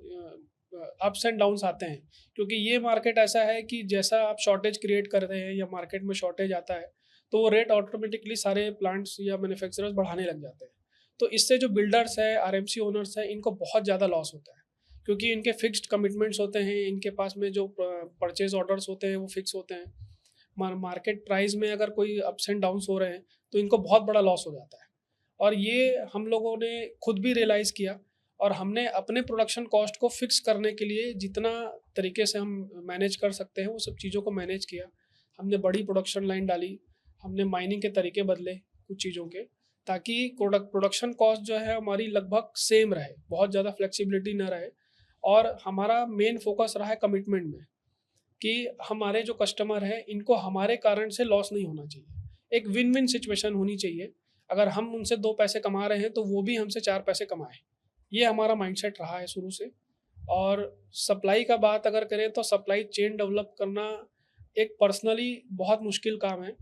अप्स एंड डाउन्स आते हैं, क्योंकि ये मार्केट ऐसा है कि जैसा आप शॉर्टेज क्रिएट कर रहे हैं या मार्केट में शॉर्टेज आता है, तो वो रेट ऑटोमेटिकली सारे प्लांट्स या मैन्युफैक्चरर्स बढ़ाने लग जाते हैं। तो इससे जो बिल्डर्स हैं, आरएमसी ओनर्स हैं, इनको बहुत ज़्यादा लॉस होता है, क्योंकि इनके फिक्स्ड कमिटमेंट्स होते हैं, इनके पास में जो परचेज ऑर्डर्स होते हैं वो फिक्स होते हैं। मार्केट प्राइस में अगर कोई अप्स एंड डाउन्स हो रहे हैं तो इनको बहुत बड़ा लॉस हो जाता है, और ये हम लोगों ने खुद भी रियलाइज़ किया, और हमने अपने प्रोडक्शन कॉस्ट को फिक्स करने के लिए जितना तरीके से हम मैनेज कर सकते हैं वो सब चीज़ों को मैनेज किया। हमने बड़ी प्रोडक्शन लाइन डाली, हमने माइनिंग के तरीके बदले कुछ चीज़ों के, ताकि प्रोडक्शन कॉस्ट जो है हमारी लगभग सेम रहे, बहुत ज़्यादा फ्लेक्सिबिलिटी ना रहे। और हमारा मेन फोकस रहा है कमिटमेंट में, कि हमारे जो कस्टमर हैं इनको हमारे कारण से लॉस नहीं होना चाहिए, एक विन विन सिचुएशन होनी चाहिए। अगर हम उनसे 2 पैसे कमा रहे हैं तो वो भी हमसे 4 पैसे कमाएं, ये हमारा माइंडसेट रहा है शुरू से। और सप्लाई का बात अगर करें तो सप्लाई चेन डेवलप करना एक पर्सनली बहुत मुश्किल काम है।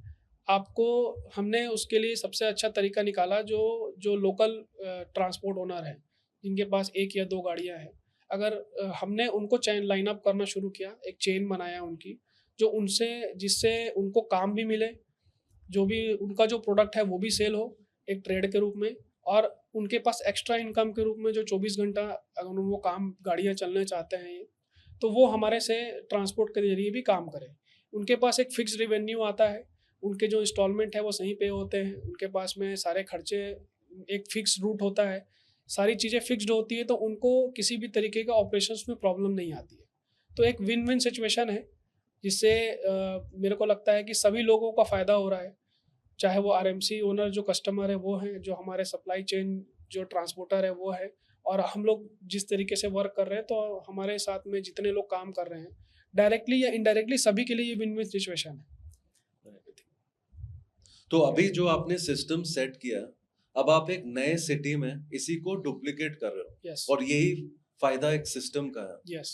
आपको हमने उसके लिए सबसे अच्छा तरीका निकाला, जो लोकल ट्रांसपोर्ट ओनर हैं, जिनके पास 1 या 2 गाड़ियाँ हैं, अगर हमने उनको चेन लाइन अप करना शुरू किया, एक चेन बनाया उनकी, जो उनसे जिससे उनको काम भी मिले, जो भी उनका जो प्रोडक्ट है वो भी सेल हो एक ट्रेड के रूप में, और उनके पास एक्स्ट्रा इनकम के रूप में जो 24 घंटा अगर वो काम गाड़ियाँ चलने चाहते हैं ये, तो वो हमारे से ट्रांसपोर्ट के जरिए भी काम करें। उनके पास एक फिक्स रेवेन्यू आता है, उनके जो इंस्टॉलमेंट है वो सही पे होते हैं, उनके पास में सारे खर्चे, एक फिक्स रूट होता है, सारी चीज़ें फिक्स्ड होती है, तो उनको किसी भी तरीके का ऑपरेशंस में प्रॉब्लम नहीं आती है। तो एक विन विन सिचुएशन है, जिससे मेरे को लगता है कि सभी लोगों का फ़ायदा हो रहा है, चाहे वो आरएमसी ओनर जो कस्टमर है वो हैं, जो हमारे सप्लाई चेन जो ट्रांसपोर्टर है वो है, और हम लोग जिस तरीके से वर्क कर रहे हैं, तो हमारे साथ में जितने लोग काम कर रहे हैं डायरेक्टली या इनडायरेक्टली, सभी के लिए ये विन विन सिचुएशन है। तो अभी जो आपने सिस्टम सेट किया, अब आप एक नए सिटी में इसी को डुप्लीकेट कर रहे हो। यस, और यही फायदा एक सिस्टम का है। यस,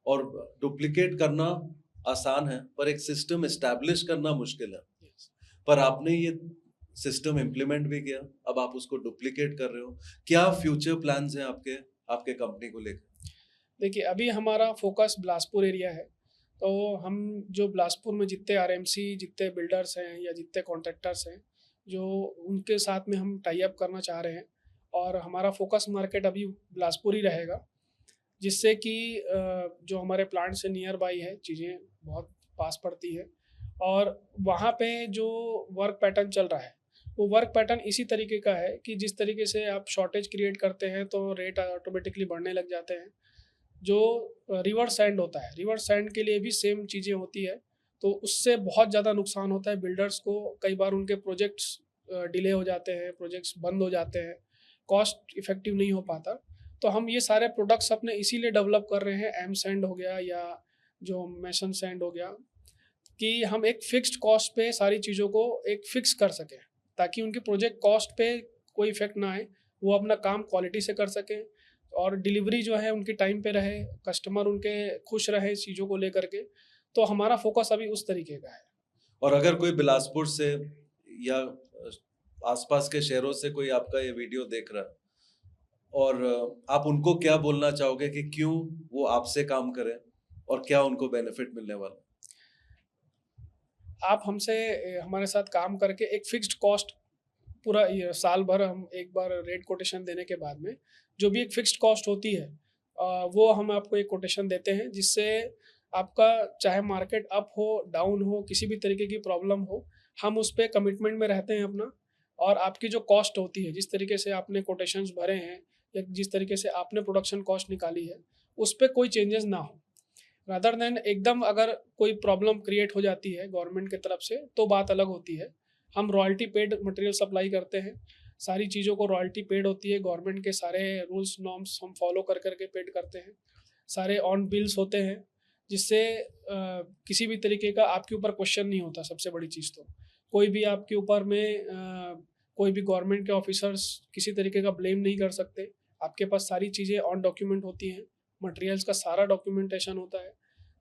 और डुप्लीकेट करना आसान है, पर एक सिस्टम एस्टैब्लिश करना मुश्किल है। यस। पर आपने ये सिस्टम इम्प्लीमेंट भी किया, अब आप उसको डुप्लीकेट कर रहे हो। क्या फ्यूचर प्लान्स हैं आपके कंपनी को लेकर? देखिए, अभी हमारा फोकस बिलासपुर एरिया है, तो हम जो बिलासपुर में जितने आरएमसी, जितने बिल्डर्स हैं या जितने कॉन्ट्रैक्टर्स हैं, जो उनके साथ में हम टाई अप करना चाह रहे हैं, और हमारा फोकस मार्केट अभी बिलासपुर ही रहेगा, जिससे कि जो हमारे प्लांट से नियर बाई है, चीज़ें बहुत पास पड़ती है, और वहाँ पे जो वर्क पैटर्न चल रहा है वो वर्क पैटर्न इसी तरीके का है कि जिस तरीके से आप शॉर्टेज क्रिएट करते हैं तो रेट ऑटोमेटिकली बढ़ने लग जाते हैं। जो रिवर्स सैंड होता है, रिवर्स सैंड के लिए भी सेम चीज़ें होती है। तो उससे बहुत ज़्यादा नुकसान होता है बिल्डर्स को। कई बार उनके प्रोजेक्ट्स डिले हो जाते हैं, प्रोजेक्ट्स बंद हो जाते हैं, कॉस्ट इफ़ेक्टिव नहीं हो पाता। तो हम ये सारे प्रोडक्ट्स अपने इसीलिए डेवलप कर रहे हैं, एम सैंड हो गया या जो मेसन सैंड हो गया, कि हम एक फिक्स्ड कॉस्ट पे सारी चीज़ों को एक फिक्स कर सकें, ताकि उनके प्रोजेक्ट कॉस्ट पे कोई इफेक्ट ना आए, वो अपना काम क्वालिटी से कर सकें और डिलीवरी जो है उनकी टाइम पे रहे, कस्टमर उनके खुश रहे इस चीज़ों को लेकर के। तो हमारा फोकस अभी उस तरीके का है। और अगर कोई बिलासपुर से या आसपास के शहरों से कोई आपका ये वीडियो देख रहा है और आप उनको क्या बोलना चाहोगे कि क्यों वो आपसे काम करें और क्या उनको बेनिफिट मिलने वाला? आप हमसे हमारे साथ काम करके एक फिक्स्ड कॉस्ट पूरा ये साल भर हम एक बार रेट कोटेशन देने के बाद में जो भी एक फिक्स्ड कॉस्ट होती है वो हम आपको एक कोटेशन देते हैं, जिससे आपका चाहे मार्केट अप हो डाउन हो किसी भी तरीके की प्रॉब्लम हो, हम उस पर कमिटमेंट में रहते हैं अपना। और आपकी जो कॉस्ट होती है, जिस तरीके से आपने कोटेशंस भरे हैं या जिस तरीके से आपने प्रोडक्शन कॉस्ट निकाली है, उस पर कोई चेंजेस ना हो। रादर देन एकदम अगर कोई प्रॉब्लम क्रिएट हो जाती है गवर्नमेंट की तरफ से तो बात अलग होती है। हम रॉयल्टी पेड मटेरियल सप्लाई करते हैं, सारी चीज़ों को रॉयल्टी पेड होती है, गवर्नमेंट के सारे रूल्स नॉर्म्स हम फॉलो कर करके पेड करते हैं, सारे ऑन बिल्स होते हैं, जिससे किसी भी तरीके का आपके ऊपर क्वेश्चन नहीं होता। सबसे बड़ी चीज़ तो कोई भी आपके ऊपर में कोई भी गवर्नमेंट के ऑफिसर्स किसी तरीके का ब्लेम नहीं कर सकते। आपके पास सारी चीज़ें ऑन डॉक्यूमेंट होती हैं, मटेरियल्स का सारा डॉक्यूमेंटेशन होता है।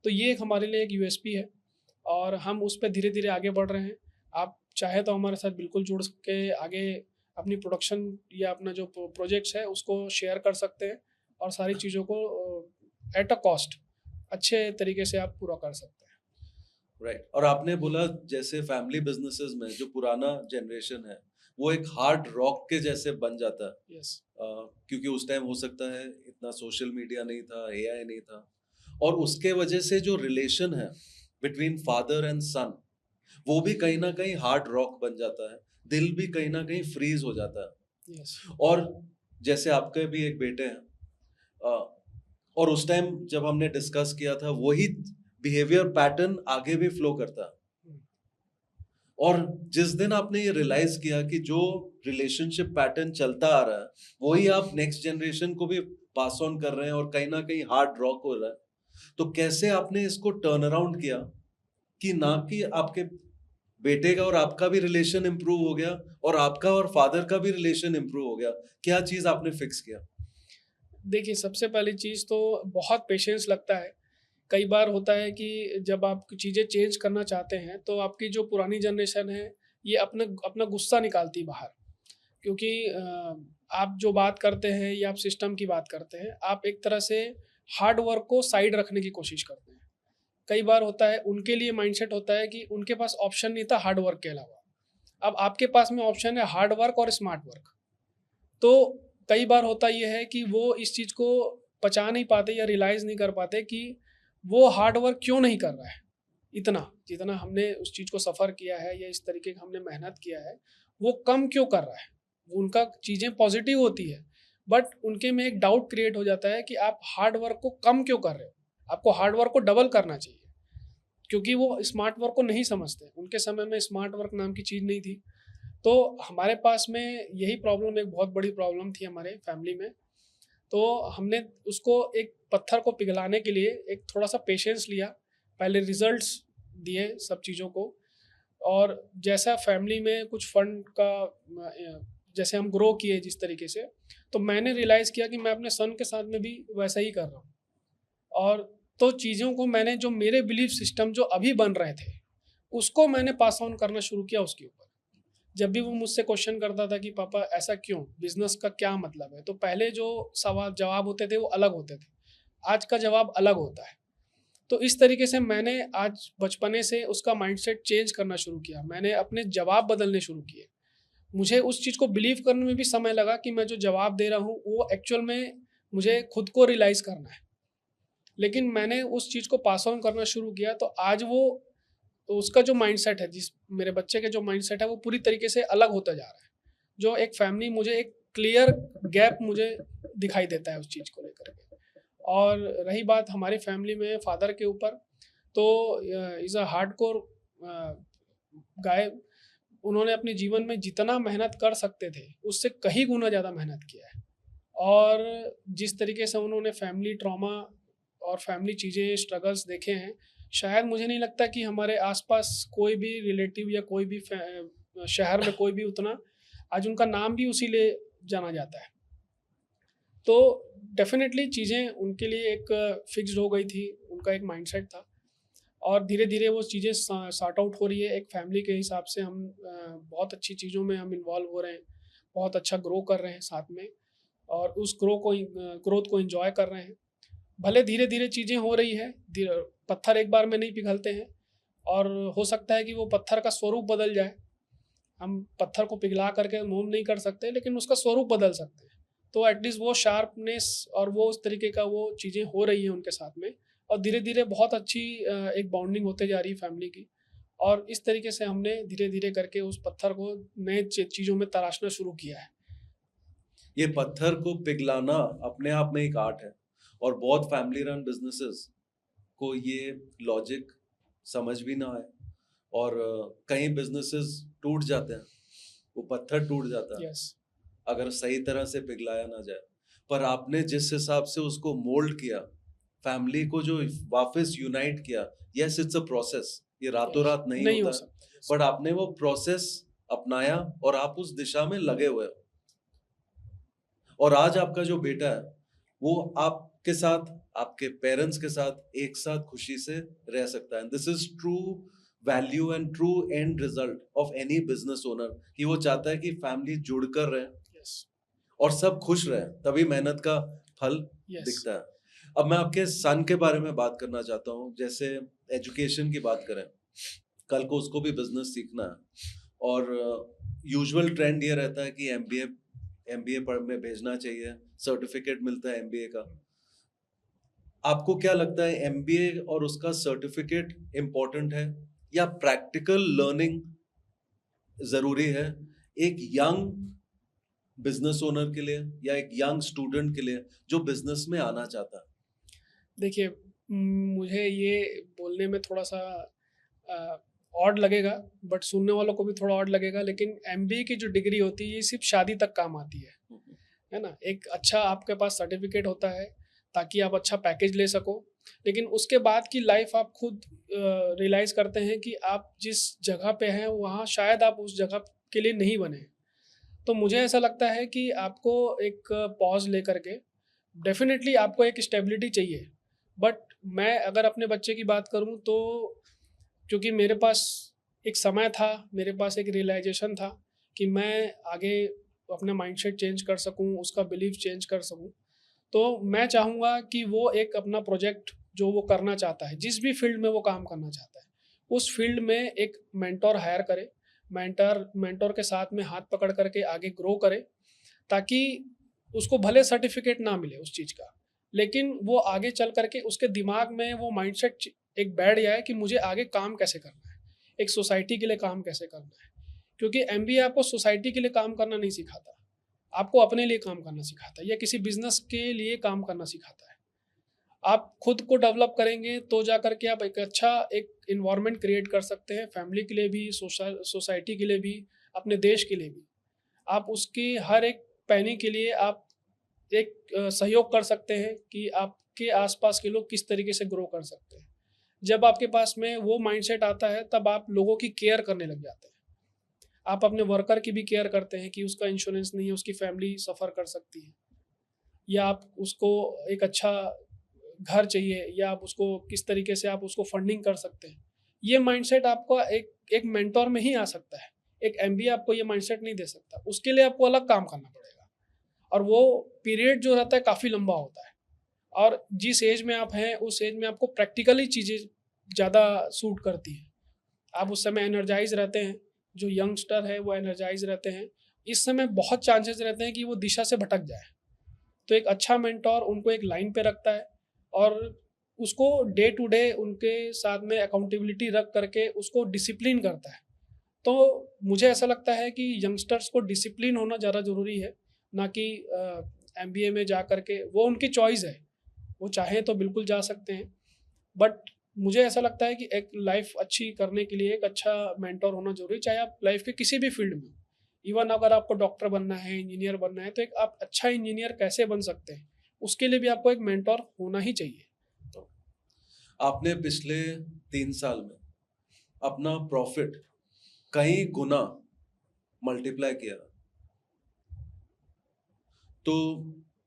तो ये एक हमारे लिए एक यूएसपी है और हम उस पर धीरे धीरे आगे बढ़ रहे हैं। आप चाहे तो हमारे साथ बिल्कुल जुड़ के आगे अपनी प्रोडक्शन या अपना जो प्रोजेक्ट्स है उसको शेयर कर सकते हैं और सारी चीज़ों को एट अ कॉस्ट अच्छे तरीके से आप पूरा कर सकते हैं। राइट। और आपने बोला जैसे फैमिली बिजनेसेस में जो पुराना जनरेशन है वो एक हार्ड रॉक के जैसे बन जाता है। यस। क्योंकि उस टाइम हो सकता है इतना सोशल मीडिया नहीं था, एआई नहीं था, और उसके वजह से जो रिलेशन है बिटवीन फादर एंड सन वो भी कहीं ना कहीं हार्ड रॉक बन जाता है, दिल भी कहीं ना कहीं फ्रीज हो जाता है। यस। और जैसे आपके भी एक बेटे हैं, और उस टाइम जब हमने डिस्कस किया था वही बिहेवियर पैटर्न आगे भी फ्लो करता है। और जिस दिन आपने ये रियलाइज किया कि जो रिलेशनशिप पैटर्न चलता आ रहा है वही आप नेक्स्ट जनरेशन को भी पास ऑन कर रहे हैं और कहीं ना कहीं हार्ड रॉक हो रहा है, तो कैसे आपने इसको टर्न अराउंड किया कि ना कि आपके बेटे का और आपका भी रिलेशन इंप्रूव हो गया और आपका और फादर का भी रिलेशन इंप्रूव हो गया? क्या चीज आपने फिक्स किया? देखिए, सबसे पहली चीज़ तो बहुत पेशेंस लगता है। कई बार होता है कि जब आप चीज़ें चेंज करना चाहते हैं तो आपकी जो पुरानी जनरेशन है ये अपना अपना गुस्सा निकालती है बाहर, क्योंकि आप जो बात करते हैं या आप सिस्टम की बात करते हैं, आप एक तरह से हार्ड वर्क को साइड रखने की कोशिश करते हैं। कई बार होता है उनके लिए माइंडसेट होता है कि उनके पास ऑप्शन नहीं था हार्ड वर्क के अलावा, अब आपके पास में ऑप्शन है हार्ड वर्क और स्मार्ट वर्क। तो कई बार होता ये है कि वो इस चीज़ को पचा नहीं पाते या रियलाइज़ नहीं कर पाते कि वो हार्ड वर्क क्यों नहीं कर रहा है इतना, जितना हमने उस चीज़ को सफ़र किया है या इस तरीके का हमने मेहनत किया है, वो कम क्यों कर रहा है। उनका चीज़ें पॉजिटिव होती है, बट उनके में एक डाउट क्रिएट हो जाता है कि आप हार्ड वर्क को कम क्यों कर रहे हो, आपको हार्ड वर्क को डबल करना चाहिए। क्योंकि वो स्मार्ट वर्क को नहीं समझते, उनके समय में स्मार्ट वर्क नाम की चीज़ नहीं थी। तो हमारे पास में यही प्रॉब्लम एक बहुत बड़ी प्रॉब्लम थी हमारे फैमिली में। तो हमने उसको एक पत्थर को पिघलाने के लिए एक थोड़ा-सा पेशेंस लिया, पहले रिज़ल्ट्स दिए सब चीज़ों को, और जैसा फैमिली में कुछ फंड का जैसे हम ग्रो किए जिस तरीके से, तो मैंने रियलाइज़ किया कि मैं अपने सन के साथ में भी वैसा ही कर रहा हूँ। और तो चीज़ों को मैंने जो मेरे बिलीफ सिस्टम जो अभी बन रहे थे, उसको मैंने पास ऑन करना शुरू किया उसके ऊपर। जब भी वो मुझसे क्वेश्चन करता था कि पापा ऐसा क्यों, बिजनेस का क्या मतलब है, तो पहले जो सवाल जवाब होते थे वो अलग होते थे, आज का जवाब अलग होता है। तो इस तरीके से मैंने आज बचपने से उसका माइंडसेट चेंज करना शुरू किया, मैंने अपने जवाब बदलने शुरू किए। मुझे उस चीज़ को बिलीव करने में भी समय लगा कि मैं जो जवाब दे रहा हूँ वो एक्चुअल में मुझे खुद को रियलाइज़ करना है, लेकिन मैंने उस चीज़ को पास ऑन करना शुरू किया। तो आज वो तो उसका जो माइंडसेट है, जिस मेरे बच्चे के जो माइंडसेट है वो पूरी तरीके से अलग होता जा रहा है। जो एक फैमिली मुझे एक क्लियर गैप मुझे दिखाई देता है उस चीज़ को लेकर के। और रही बात हमारी फैमिली में फादर के ऊपर, तो इज़ अ हार्डकोर गाय। उन्होंने अपने जीवन में जितना मेहनत कर सकते थे उससे कहीं गुना ज़्यादा मेहनत किया है। और जिस तरीके से उन्होंने फैमिली ट्रॉमा और फैमिली चीज़ें स्ट्रगल्स देखे हैं, शायद मुझे नहीं लगता कि हमारे आसपास कोई भी रिलेटिव या कोई भी शहर में कोई भी उतना, आज उनका नाम भी उसी लिए जाना जाता है। तो डेफिनेटली चीज़ें उनके लिए एक फिक्स्ड हो गई थी, उनका एक माइंडसेट था और धीरे धीरे वो चीज़ें सॉर्ट आउट हो रही है। एक फैमिली के हिसाब से हम बहुत अच्छी चीज़ों में हम इन्वॉल्व हो रहे हैं, बहुत अच्छा ग्रो कर रहे हैं साथ में और उस ग्रोथ को एंजॉय कर रहे हैं। भले धीरे धीरे चीज़ें हो रही है, पत्थर एक बार में नहीं पिघलते हैं और हो सकता है कि वो पत्थर का स्वरूप बदल जाए। हम पत्थर को पिघला करके मूव नहीं कर सकते, लेकिन उसका स्वरूप बदल सकते हैं। तो एटलीस्ट वो शार्पनेस और वो उस तरीके का वो चीज़ें हो रही हैं उनके साथ में और धीरे धीरे बहुत अच्छी एक बॉन्डिंग होते जा रही है फैमिली की। और इस तरीके से हमने धीरे धीरे करके उस पत्थर को नए चीज़ों में तराशना शुरू किया है। ये पत्थर को पिघलाना अपने आप में एक आर्ट है और बहुत फैमिली रन बिजनेसेस को ये लॉजिक समझ भी ना आए और कई बिजनेसेस टूट जाते हैं, वो पत्थर टूट जाता है यस, अगर सही तरह से पिघलाया ना जाए। पर आपने जिस हिसाब से उसको मोल्ड किया, फैमिली को जो वापस यूनाइट किया, यस इट्स अ प्रोसेस, ये रातों रात नहीं हो होता, सकता। बट आपने वो प्रोसेस अपनाया और आप उस दिशा में लगे हुए हो और आज आपका जो बेटा है वो आपके साथ, आपके पेरेंट्स के साथ एक साथ खुशी से रह सकता है। This is true value and true and result of any business owner कि वो चाहता है कि फैमिली जुड़कर रहे यस, और सब खुश रहे, तभी मेहनत का फल दिखता है। अब मैं आपके सन के बारे में बात करना चाहता हूँ। जैसे एजुकेशन की बात करें, कल को उसको भी बिजनेस सीखना है और यूजुअल ट्रेंड ये रहता है कि एमबीए में भेजना चाहिए, सर्टिफिकेट मिलता है एमबीए का। आपको क्या लगता है, एमबीए और उसका सर्टिफिकेट इंपॉर्टेंट है या प्रैक्टिकल लर्निंग जरूरी है एक यंग बिजनेस ओनर के लिए या एक यंग स्टूडेंट के लिए जो बिजनेस में आना चाहता है? देखिए, मुझे ये बोलने में थोड़ा सा ऑड लगेगा, बट सुनने वालों को भी थोड़ा ऑड लगेगा, लेकिन एमबीए की जो डिग्री होती है ये सिर्फ शादी तक काम आती है ना। एक अच्छा आपके पास सर्टिफिकेट होता है ताकि आप अच्छा पैकेज ले सको, लेकिन उसके बाद की लाइफ आप खुद रियलाइज़ करते हैं कि आप जिस जगह पे हैं वहाँ शायद आप उस जगह के लिए नहीं बने। तो मुझे ऐसा लगता है कि आपको एक पॉज लेकर के डेफिनेटली आपको एक स्टेबिलिटी चाहिए। बट मैं अगर अपने बच्चे की बात करूं तो क्योंकि मेरे पास एक समय था, मेरे पास एक रियलाइजेशन था कि मैं आगे अपना माइंडसेट चेंज कर सकूं, उसका बिलीफ चेंज कर सकूं, तो मैं चाहूँगा कि वो एक अपना प्रोजेक्ट जो वो करना चाहता है, जिस भी फील्ड में वो काम करना चाहता है, उस फील्ड में एक मेंटोर हायर करे, मेंटोर के साथ में हाथ पकड़ करके आगे ग्रो करे, ताकि उसको भले सर्टिफिकेट ना मिले उस चीज़ का, लेकिन वो आगे चल करके उसके दिमाग में वो माइंडसेट एक बैठ जाए कि मुझे आगे काम कैसे करना है, एक सोसाइटी के लिए काम कैसे करना है। क्योंकि एमबीए आपको सोसाइटी के लिए काम करना नहीं सिखाता, आपको अपने लिए काम करना सिखाता है या किसी बिजनेस के लिए काम करना सिखाता है। आप खुद को डेवलप करेंगे तो जा करके आप एक अच्छा एक इन्वायरमेंट क्रिएट कर सकते हैं, फैमिली के लिए भी, सोसाइटी के लिए भी, अपने देश के लिए भी। आप उसकी हर एक पैनी के लिए आप एक सहयोग कर सकते हैं कि आपके आसपास के लोग किस तरीके से ग्रो कर सकते हैं। जब आपके पास में वो माइंडसेट आता है तब आप लोगों की केयर करने लग जाते हैं। आप अपने वर्कर की भी केयर करते हैं कि उसका इंश्योरेंस नहीं है, उसकी फैमिली सफ़र कर सकती है, या आप उसको एक अच्छा घर चाहिए, या आप उसको किस तरीके से आप उसको फंडिंग कर सकते हैं। ये माइंडसेट आपको एक मेंटोर में ही आ सकता है। एक एमबीए आपको ये माइंडसेट नहीं दे सकता, उसके लिए आपको अलग काम करना पड़ेगा और वो पीरियड जो रहता है काफ़ी लंबा होता है। और जिस एज में आप हैं उस एज में आपको प्रैक्टिकली चीज़ें ज़्यादा सूट करती हैं। आप उस समय एनर्जाइज रहते हैं, जो यंगस्टर है वो एनर्जाइज रहते हैं। इस समय बहुत चांसेस रहते हैं कि वो दिशा से भटक जाए, तो एक अच्छा मेंटोर उनको एक लाइन पे रखता है और उसको डे टू डे उनके साथ में अकाउंटेबिलिटी रख करके उसको डिसिप्लिन करता है। तो मुझे ऐसा लगता है कि यंगस्टर्स को डिसिप्लिन होना ज़्यादा ज़रूरी है, ना कि एमबीए में जा करके। वो उनकी चॉइस है, वो चाहें तो बिल्कुल जा सकते हैं, बट मुझे ऐसा लगता है कि एक लाइफ अच्छी करने के लिए एक अच्छा मेंटर होना जरूरी है, चाहे आप लाइफ के किसी भी फील्ड में हो। इवन अगर आपको डॉक्टर बनना है, इंजीनियर बनना है, तो एक आप अच्छा इंजीनियर कैसे बन सकते हैं, उसके लिए भी आपको एक मेंटर होना ही चाहिए। तो आपने पिछले 3 साल में अपना प्रॉफिट कई गुना मल्टीप्लाई किया। तो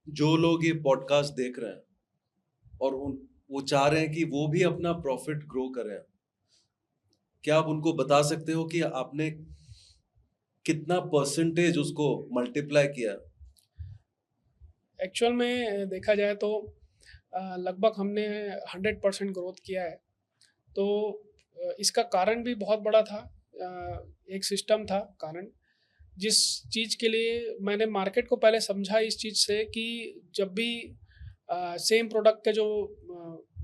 जो लोग ये पॉडकास्ट देख रहे हैं और वो चाह रहे हैं कि वो भी अपना प्रॉफिट ग्रो करें, क्या आप उनको बता सकते हो कि आपने कितना परसेंटेज उसको मल्टीप्लाई किया? एक्चुअल में देखा जाए तो लगभग हमने 100% ग्रोथ किया है। तो इसका कारण भी बहुत बड़ा था। एक सिस्टम था कारण, जिस चीज़ के लिए मैंने मार्केट को पहले समझा इस चीज़ से कि जब भी सेम प्रोडक्ट के जो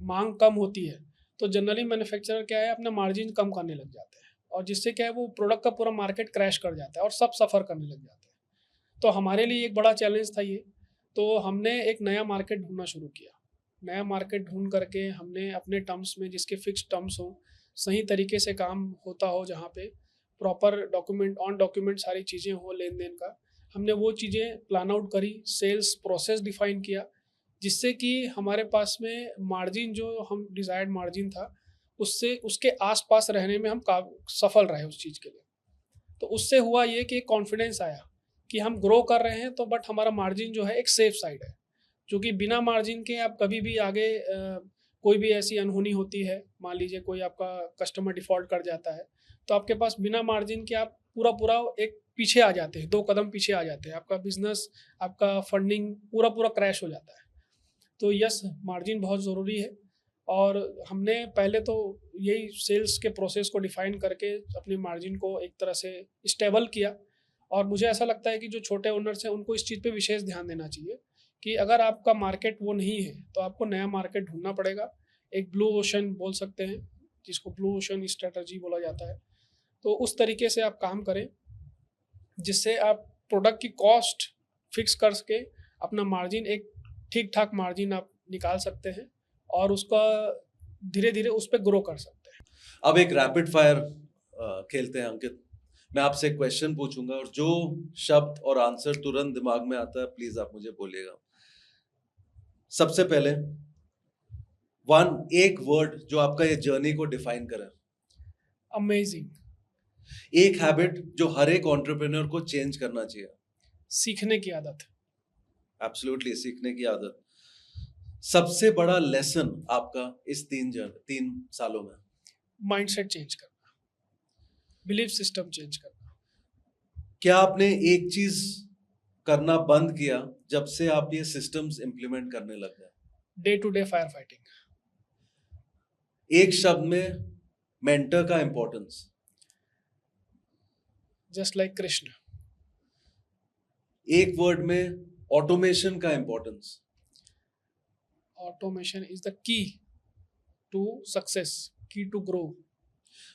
मांग कम होती है, तो जनरली मैन्युफैक्चरर क्या है, अपना मार्जिन कम करने लग जाते हैं, और जिससे क्या है वो प्रोडक्ट का पूरा मार्केट क्रैश कर जाता है और सब सफ़र करने लग जाते हैं। तो हमारे लिए एक बड़ा चैलेंज था ये। तो हमने एक नया मार्केट ढूंढना शुरू किया। नया मार्केट ढूंढ करके हमने अपने टर्म्स में, जिसके फिक्स टर्म्स हों, सही तरीके से काम होता हो, जहाँ पे प्रॉपर डॉक्यूमेंट ऑन डॉक्यूमेंट सारी चीज़ें हो लेन देन का, हमने वो चीज़ें प्लान आउट करी, सेल्स प्रोसेस डिफाइन किया, जिससे कि हमारे पास में मार्जिन, जो हम डिज़ायर्ड मार्जिन था, उससे उसके आसपास रहने में हम सफल रहे उस चीज़ के लिए। तो उससे हुआ ये कि कॉन्फिडेंस आया कि हम ग्रो कर रहे हैं, तो बट हमारा मार्जिन जो है एक सेफ साइड है, क्योंकि बिना मार्जिन के आप कभी भी आगे कोई भी ऐसी अनहोनी होती है, मान लीजिए कोई आपका कस्टमर डिफ़ॉल्ट कर जाता है, तो आपके पास बिना मार्जिन के आप पूरा पूरा एक पीछे आ जाते हैं, 2 कदम पीछे आ जाते हैं, आपका बिजनेस, आपका फंडिंग पूरा पूरा क्रैश हो जाता है। तो यस, मार्जिन बहुत ज़रूरी है, और हमने पहले तो यही सेल्स के प्रोसेस को डिफ़ाइन करके अपने मार्जिन को एक तरह से स्टेबल किया। और मुझे ऐसा लगता है कि जो छोटे ओनर्स हैं, उनको इस चीज़ पे विशेष ध्यान देना चाहिए कि अगर आपका मार्केट वो नहीं है, तो आपको नया मार्केट ढूँढना पड़ेगा। एक ब्लू ओशन बोल सकते हैं, जिसको ब्लू ओशन स्ट्रैटेजी बोला जाता है। तो उस तरीके से आप काम करें, जिससे आप प्रोडक्ट की कॉस्ट फिक्स कर सके, अपना मार्जिन एक ठीक-ठाक मार्जिन आप निकाल सकते हैं, और उसका धीरे-धीरे उस पे ग्रो कर सकते हैं। अब एक रैपिड फायर खेलते हैं अंकित। मैं आपसे एक क्वेश्चन पूछूंगा और जो शब्द और आंसर तुरंत दिमाग में आता है, प्लीज आप मुझे बोलिएगा। सबसे पहले एक वर्ड जो आपका ये जर्नी को डिफाइन करे। अमेजिंग। एक हैबिट जो हर एक एंटरप्रेन्योर को चेंज करना चाहिए। सीखने की आदत। एब्सोल्युटली, सीखने की आदत। सबसे बड़ा लेसन आपका इस 3 सालों में? माइंडसेट चेंज करना, बिलीफ सिस्टम चेंज करना। क्या आपने एक चीज करना बंद किया जब से आप ये सिस्टम्स इंप्लीमेंट करने लग गए? Day to day fire fighting. एक शब्द में मेंटर का इंपॉर्टेंस? Just like Krishna. एक वर्ड में ऑटोमेशन का importance? Automation is the key to success, key to grow.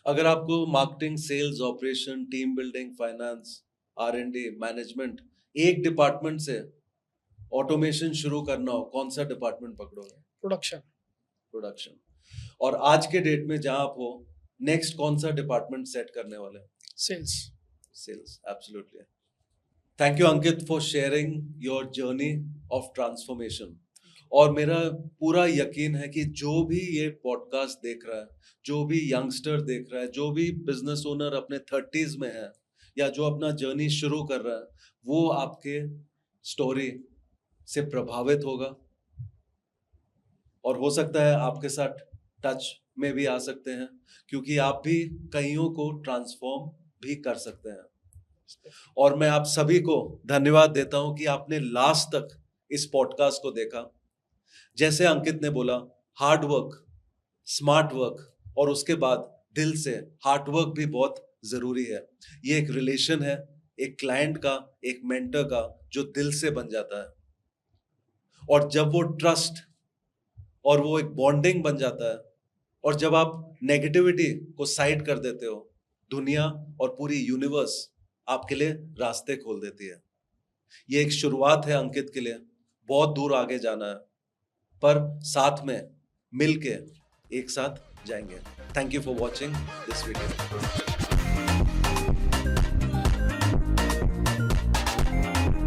अगर आपको marketing, sales, operation, team building, finance, R&D, management, एक डिपार्टमेंट से ऑटोमेशन शुरू करना हो, कौन सा डिपार्टमेंट पकड़ोगे? प्रोडक्शन। और आज के डेट में जहां आप हो, नेक्स्ट कौन सा डिपार्टमेंट सेट करने वाले? Sales, absolutely. Thank you Ankit for sharing your journey of transformation. और मेरा पूरा यकीन है कि जो भी ये पॉडकास्ट देख रहा है, जो भी यंगस्टर देख रहा है, जो भी बिजनेस ओनर अपने 30s में है, या जो अपना जर्नी शुरू कर रहा है, वो आपके स्टोरी से प्रभावित होगा, और हो सकता है आपके साथ टच में भी आ सकते हैं, क्योंकि आप भी कईयों को ट्रांसफॉर्म भी कर सकते हैं। और मैं आप सभी को धन्यवाद देता हूं कि आपने लास्ट तक इस पॉडकास्ट को देखा। जैसे अंकित ने बोला, हार्ड वर्क, स्मार्ट वर्क, और उसके बाद दिल से हार्ड वर्क भी बहुत जरूरी है। ये एक रिलेशन है, एक क्लाइंट का, एक मेंटर का, जो दिल से बन जाता है। और जब वो ट्रस्ट और वो एक बॉन्डिंग बन जाता है, और जब आप नेगेटिविटी को साइड कर देते हो, दुनिया और पूरी यूनिवर्स आपके लिए रास्ते खोल देती है। ये एक शुरुआत है अंकित के लिए, बहुत दूर आगे जाना है, पर साथ में मिलके एक साथ जाएंगे. Thank you for watching this video.